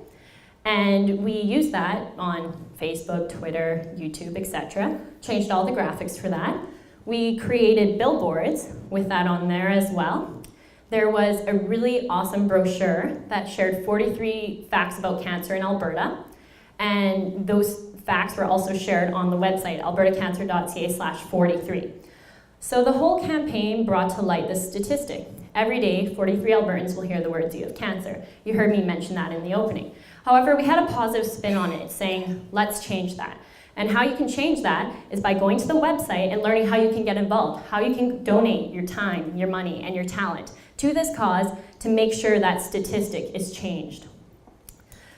and we used that on Facebook, Twitter, YouTube, etc. Changed all the graphics for that. We created billboards with that on there as well. There was a really awesome brochure that shared 43 facts about cancer in Alberta, and those facts were also shared on the website, albertacancer.ca/43. So the whole campaign brought to light this statistic. Every day, 43 Albertans will hear the words, "You have cancer." You heard me mention that in the opening. However, we had a positive spin on it, saying, let's change that. And how you can change that is by going to the website and learning how you can get involved, how you can donate your time, your money, and your talent to this cause to make sure that statistic is changed.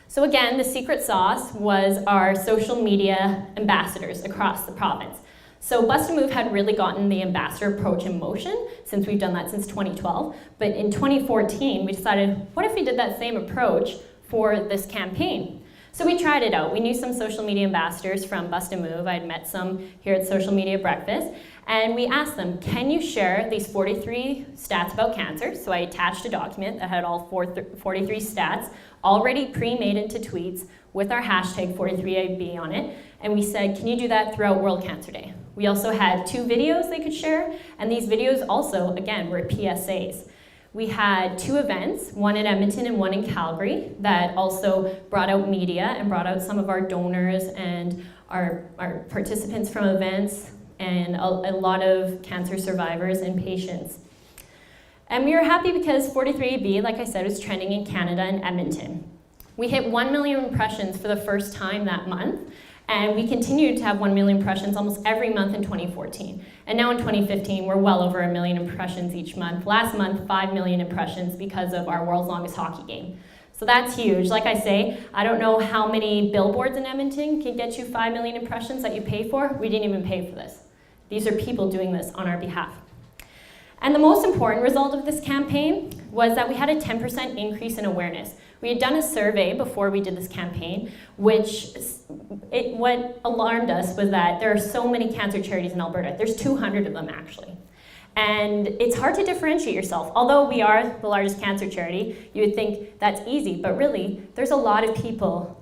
So again, the secret sauce was our social media ambassadors across the province. So Bust a Move had really gotten the ambassador approach in motion since we've done that since 2012. But in 2014, we decided, what if we did that same approach for this campaign? So we tried it out. We knew some social media ambassadors from Bust a Move. I'd met some here at Social Media Breakfast. And we asked them, can you share these 43 stats about cancer? So I attached a document that had all 43 stats already pre-made into tweets with our hashtag 43AB on it. And we said, can you do that throughout World Cancer Day? We also had 2 videos they could share. And these videos also, again, were PSAs. We had 2 events, one in Edmonton and one in Calgary, that also brought out media and brought out some of our donors and our participants from events and a lot of cancer survivors and patients. And we were happy because 43AB, like I said, was trending in Canada and Edmonton. We hit 1 million impressions for the first time that month, and we continued to have 1 million impressions almost every month in 2014. And now in 2015, we're well over 1 million impressions each month. Last month, 5 million impressions because of our world's longest hockey game. So that's huge. Like I say, I don't know how many billboards in Edmonton can get you 5 million impressions that you pay for. We didn't even pay for this. These are people doing this on our behalf. And the most important result of this campaign was that we had a 10% increase in awareness. We had done a survey before we did this campaign, what alarmed us was that there are so many cancer charities in Alberta. There's 200 of them, actually. And it's hard to differentiate yourself. Although we are the largest cancer charity, you would think that's easy, but really, there's a lot of people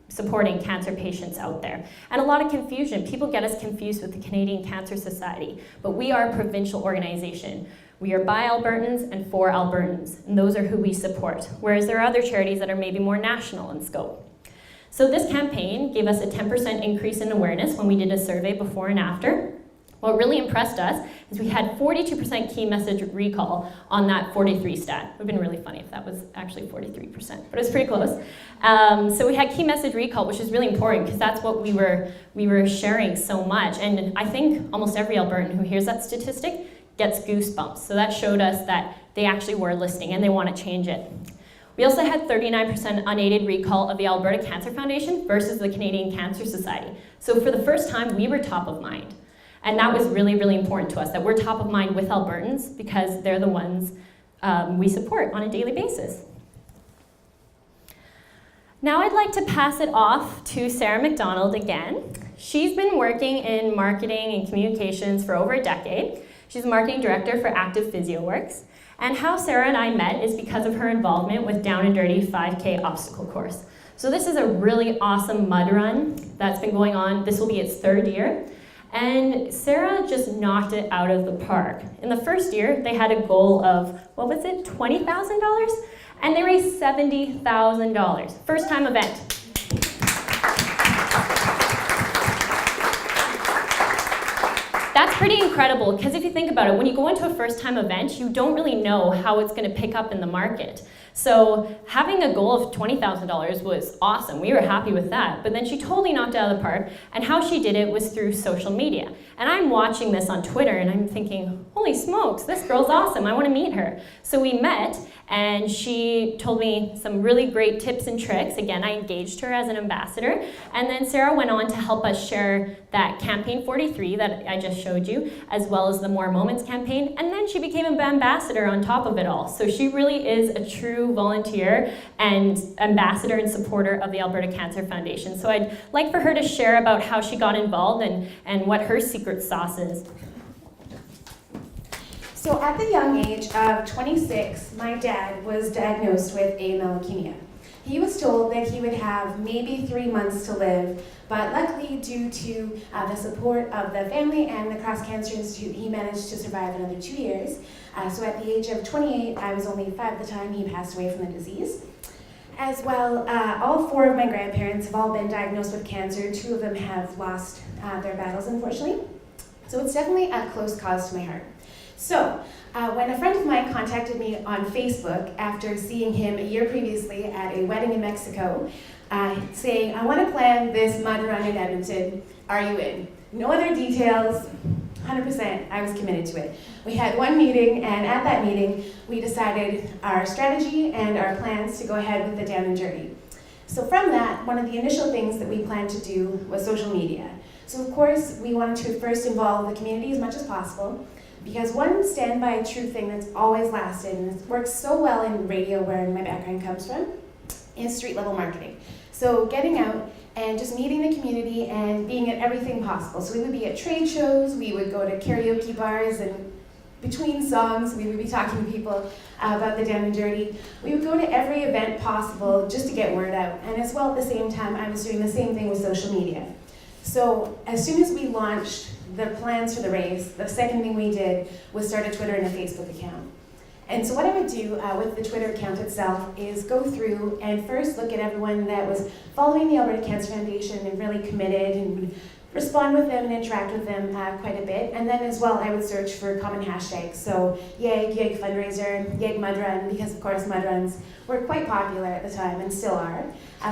supporting cancer patients out there. And a lot of confusion. People get us confused with the Canadian Cancer Society, but we are a provincial organization. We are by Albertans and for Albertans, and those are who we support, whereas there are other charities that are maybe more national in scope. So this campaign gave us a 10% increase in awareness when we did a survey before and after. What really impressed us is we had 42% key message recall on that 43 stat. It would have been really funny if that was actually 43%, but it was pretty close. So we had key message recall, which is really important because that's what we were sharing so much. And I think almost every Albertan who hears that statistic gets goosebumps. So that showed us that they actually were listening and they want to change it. We also had 39% unaided recall of the Alberta Cancer Foundation versus the Canadian Cancer Society. So for the first time, we were top of mind. And that was really, really important to us, that we're top of mind with Albertans because they're the ones we support on a daily basis. Now I'd like to pass it off to Sarah McDonald again. She's been working in marketing and communications for over a decade. She's marketing director for Active PhysioWorks. And how Sarah and I met is because of her involvement with Down and Dirty 5K obstacle course. So this is a really awesome mud run that's been going on. This will be its 3rd year. And Sarah just knocked it out of the park. In the first year, they had a goal of, what was it, $20,000? And they raised $70,000. First time event. That's pretty incredible, because if you think about it, when you go into a first-time event, you don't really know how it's going to pick up in the market. So having a goal of $20,000 was awesome. We were happy with that. But then she totally knocked it out of the park, and how she did it was through social media. And I'm watching this on Twitter, and I'm thinking, holy smokes, this girl's awesome. I want to meet her. So we met, and she told me some really great tips and tricks. Again, I engaged her as an ambassador. And then Sarah went on to help us share that Campaign 43 that I just showed you, as well as the More Moments campaign. And then she became an ambassador on top of it all. So she really is a true volunteer and ambassador and supporter of the Alberta Cancer Foundation. So I'd like for her to share about how she got involved and what her secret sauce is. So at the young age of 26, my dad was diagnosed with AML leukemia. He was told that he would have maybe 3 months to live, but luckily, due to the support of the family and the Cross Cancer Institute, he managed to survive another 2 years. So at the age of 28, I was only 5 at the time, he passed away from the disease. As well, all 4 of my grandparents have all been diagnosed with cancer. 2 of them have lost their battles, unfortunately. So it's definitely a close cause to my heart. So when a friend of mine contacted me on Facebook after seeing him a year previously at a wedding in Mexico, saying, I want to plan this mud run in Edmonton, are you in? No other details, 100%, I was committed to it. We had one meeting, and at that meeting, we decided our strategy and our plans to go ahead with the Down and Dirty. So from that, one of the initial things that we planned to do was social media. So of course, we wanted to first involve the community as much as possible, because one standby true thing that's always lasted, and it works so well in radio where my background comes from, is street level marketing. So getting out and just meeting the community and being at everything possible. So we would be at trade shows, we would go to karaoke bars, and between songs, we would be talking to people about the Down and Dirty. We would go to every event possible just to get word out. And as well, at the same time, I was doing the same thing with social media. So as soon as we launched the plans for the race, the second thing we did was start a Twitter and a Facebook account. And so what I would do with the Twitter account itself is go through and first look at everyone that was following the Alberta Cancer Foundation and really committed, and would respond with them and interact with them quite a bit. And then as well, I would search for common hashtags. So YEG fundraiser, YEG mud run, because of course mud runs were quite popular at the time and still are.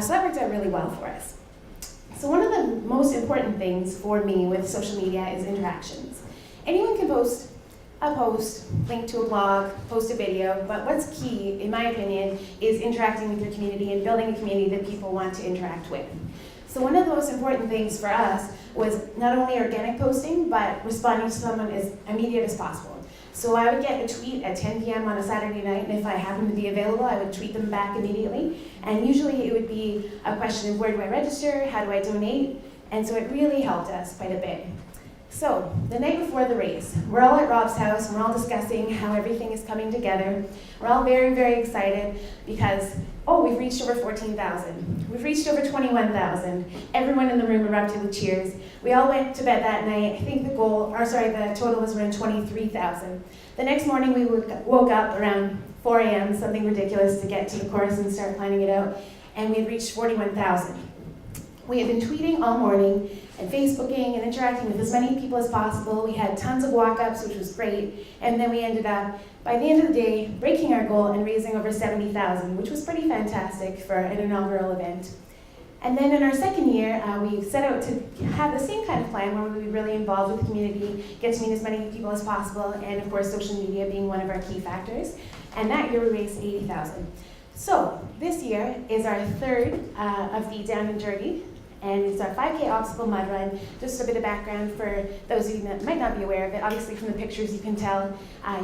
So that worked out really well for us. So one of the most important things for me with social media is interactions. Anyone can post a post, link to a blog, post a video, but what's key, in my opinion, is interacting with your community and building a community that people want to interact with. So one of the most important things for us was not only organic posting, but responding to someone as immediate as possible. So I would get a tweet at 10 p.m. on a Saturday night, and if I happened to be available, I would tweet them back immediately. And usually it would be a question of where do I register, how do I donate, and so it really helped us quite a bit. So the night before the race, we're all at Rob's house, and we're all discussing how everything is coming together. We're all very, very excited because, oh, we've reached over 14,000. We've reached over 21,000. Everyone in the room erupted with cheers. We all went to bed that night. I think the total was around 23,000. The next morning we woke up around 4 a.m., something ridiculous to get to the course and start planning it out, and we had reached 41,000. We had been tweeting all morning and Facebooking and interacting with as many people as possible. We had tons of walk-ups, which was great, and then we ended up, by the end of the day, breaking our goal and raising over 70,000, which was pretty fantastic for an inaugural event. And then in our second year, we set out to have the same kind of plan where we would be really involved with the community, get to meet as many people as possible, and of course social media being one of our key factors. And that year we raised 80,000. So this year is our third of the Down and Dirty, and it's our 5K obstacle mud run. Just a bit of background for those of you that might not be aware of it. Obviously from the pictures you can tell,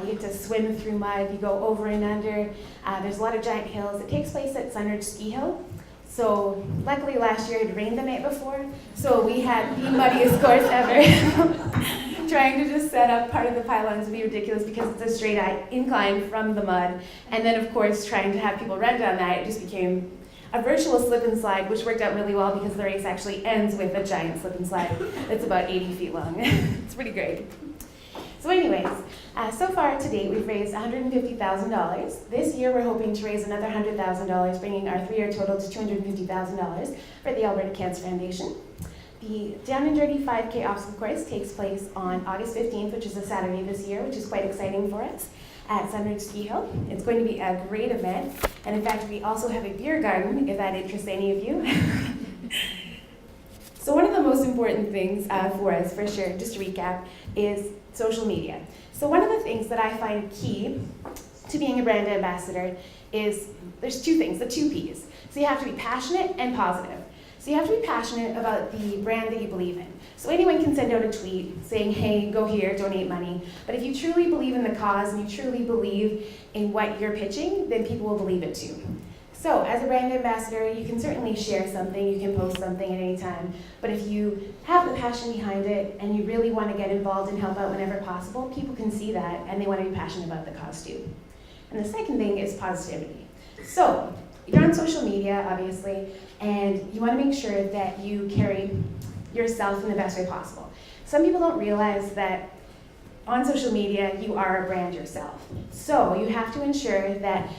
you get to swim through mud, you go over and under. There's a lot of giant hills. It takes place at Sunridge Ski Hill. So luckily last year it rained the night before, so we had the muddiest course ever. Trying to just set up part of the pylons would be ridiculous because it's a straight incline from the mud. And then of course trying to have people run down that, it just became a virtual slip and slide, which worked out really well because the race actually ends with a giant slip and slide that's about 80 feet long. It's pretty great. So anyways, so far to date we've raised $150,000. This year we're hoping to raise another $100,000, bringing our 3-year total to $250,000 for the Alberta Cancer Foundation. The Down and Dirty 5K obstacle course takes place on August 15th, which is a Saturday this year, which is quite exciting for us, at Sunridge Ski Hill. It's going to be a great event, and in fact we also have a beer garden if that interests any of you. So one of the most important things for us, for sure, just to recap, is social media. So one of the things that I find key to being a brand ambassador is, there's two things, the 2 Ps. So you have to be passionate and positive. So you have to be passionate about the brand that you believe in. So anyone can send out a tweet saying, hey, go here, donate money. But if you truly believe in the cause and you truly believe in what you're pitching, then people will believe it too. So as a brand ambassador, you can certainly share something, you can post something at any time, but if you have the passion behind it and you really want to get involved and help out whenever possible, people can see that and they want to be passionate about the cause too. And the second thing is positivity. So you're on social media, obviously, and you want to make sure that you carry yourself in the best way possible. Some people don't realize that on social media, you are a brand yourself. So you have to ensure that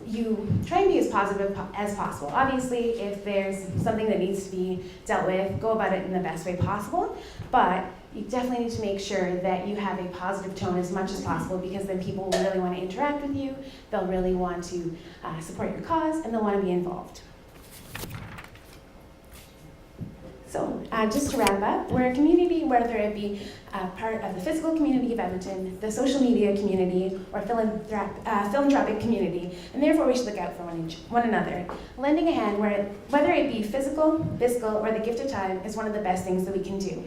you try and be as positive as possible. Obviously, if there's something that needs to be dealt with, go about it in the best way possible, but you definitely need to make sure that you have a positive tone as much as possible, because then people will really want to interact with you, they'll really want to support your cause, and they'll want to be involved. So just to wrap up, we're a community, whether it be part of the physical community of Edmonton, the social media community, or philanthropic community, and therefore we should look out for one another. Lending a hand, whether it be physical, fiscal, or the gift of time, is one of the best things that we can do.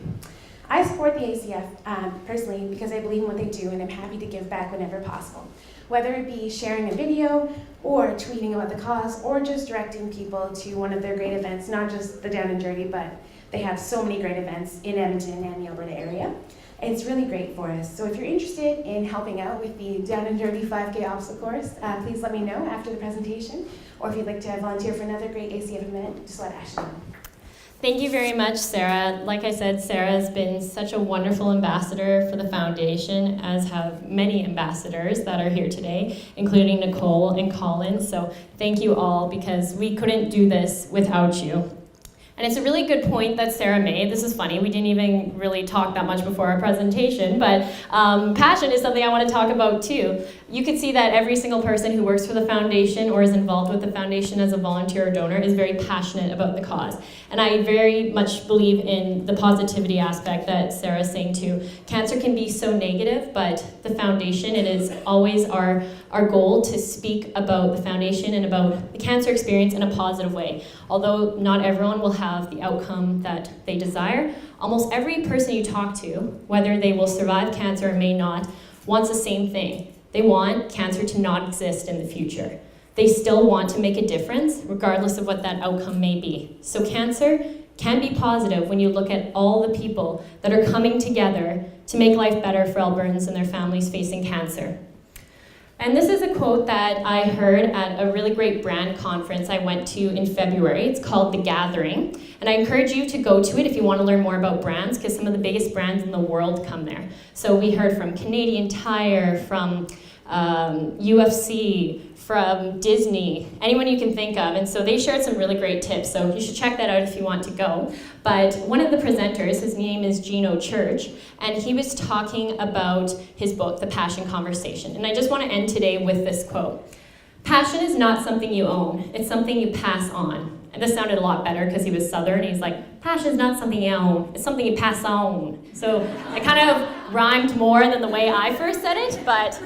I support the ACF personally because I believe in what they do, and I'm happy to give back whenever possible. Whether it be sharing a video, or tweeting about the cause, or just directing people to one of their great events, not just the Down and Dirty, but they have so many great events in Edmonton and the Alberta area. It's really great for us. So if you're interested in helping out with the Down and Dirty 5K obstacle course, please let me know after the presentation. Or if you'd like to volunteer for another great ACF event, just let Ashton know. Thank you very much, Sarah. Like I said, Sarah has been such a wonderful ambassador for the foundation, as have many ambassadors that are here today, including Nicole and Colin. So thank you all, because we couldn't do this without you. And it's a really good point that Sarah made. This is funny, we didn't even really talk that much before our presentation, but passion is something I want to talk about too. You can see that every single person who works for the foundation or is involved with the foundation as a volunteer or donor is very passionate about the cause. And I very much believe in the positivity aspect that Sarah's saying too. Cancer can be so negative, but the foundation, it is always our goal to speak about the foundation and about the cancer experience in a positive way. Although not everyone will have the outcome that they desire, almost every person you talk to, whether they will survive cancer or may not, wants the same thing. They want cancer to not exist in the future. They still want to make a difference, regardless of what that outcome may be. So cancer can be positive when you look at all the people that are coming together to make life better for Albertans and their families facing cancer. And this is a quote that I heard at a really great brand conference I went to in February. It's called The Gathering. And I encourage you to go to it if you want to learn more about brands, because some of the biggest brands in the world come there. So we heard from Canadian Tire, from UFC, from Disney, anyone you can think of. And so they shared some really great tips. So you should check that out if you want to go. But one of the presenters, his name is Gino Church, and he was talking about his book, The Passion Conversation. And I just want to end today with this quote. Passion is not something you own, it's something you pass on. And this sounded a lot better because he was Southern. He's like, passion is not something you own, it's something you pass on. So it kind of rhymed more than the way I first said it, but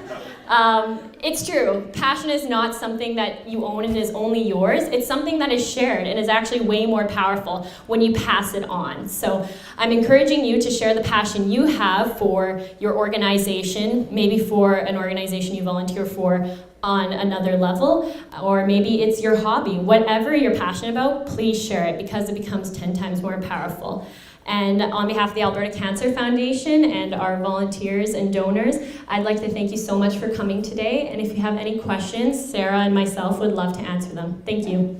it's true. Passion is not something that you own and is only yours. It's something that is shared and is actually way more powerful when you pass it on. So I'm encouraging you to share the passion you have for your organization, maybe for an organization you volunteer for on another level, or maybe it's your hobby. Whatever you're passionate about, please share it, because it becomes 10 times more powerful. And on behalf of the Alberta Cancer Foundation and our volunteers and donors, I'd like to thank you so much for coming today. And if you have any questions, Sarah and myself would love to answer them. Thank you.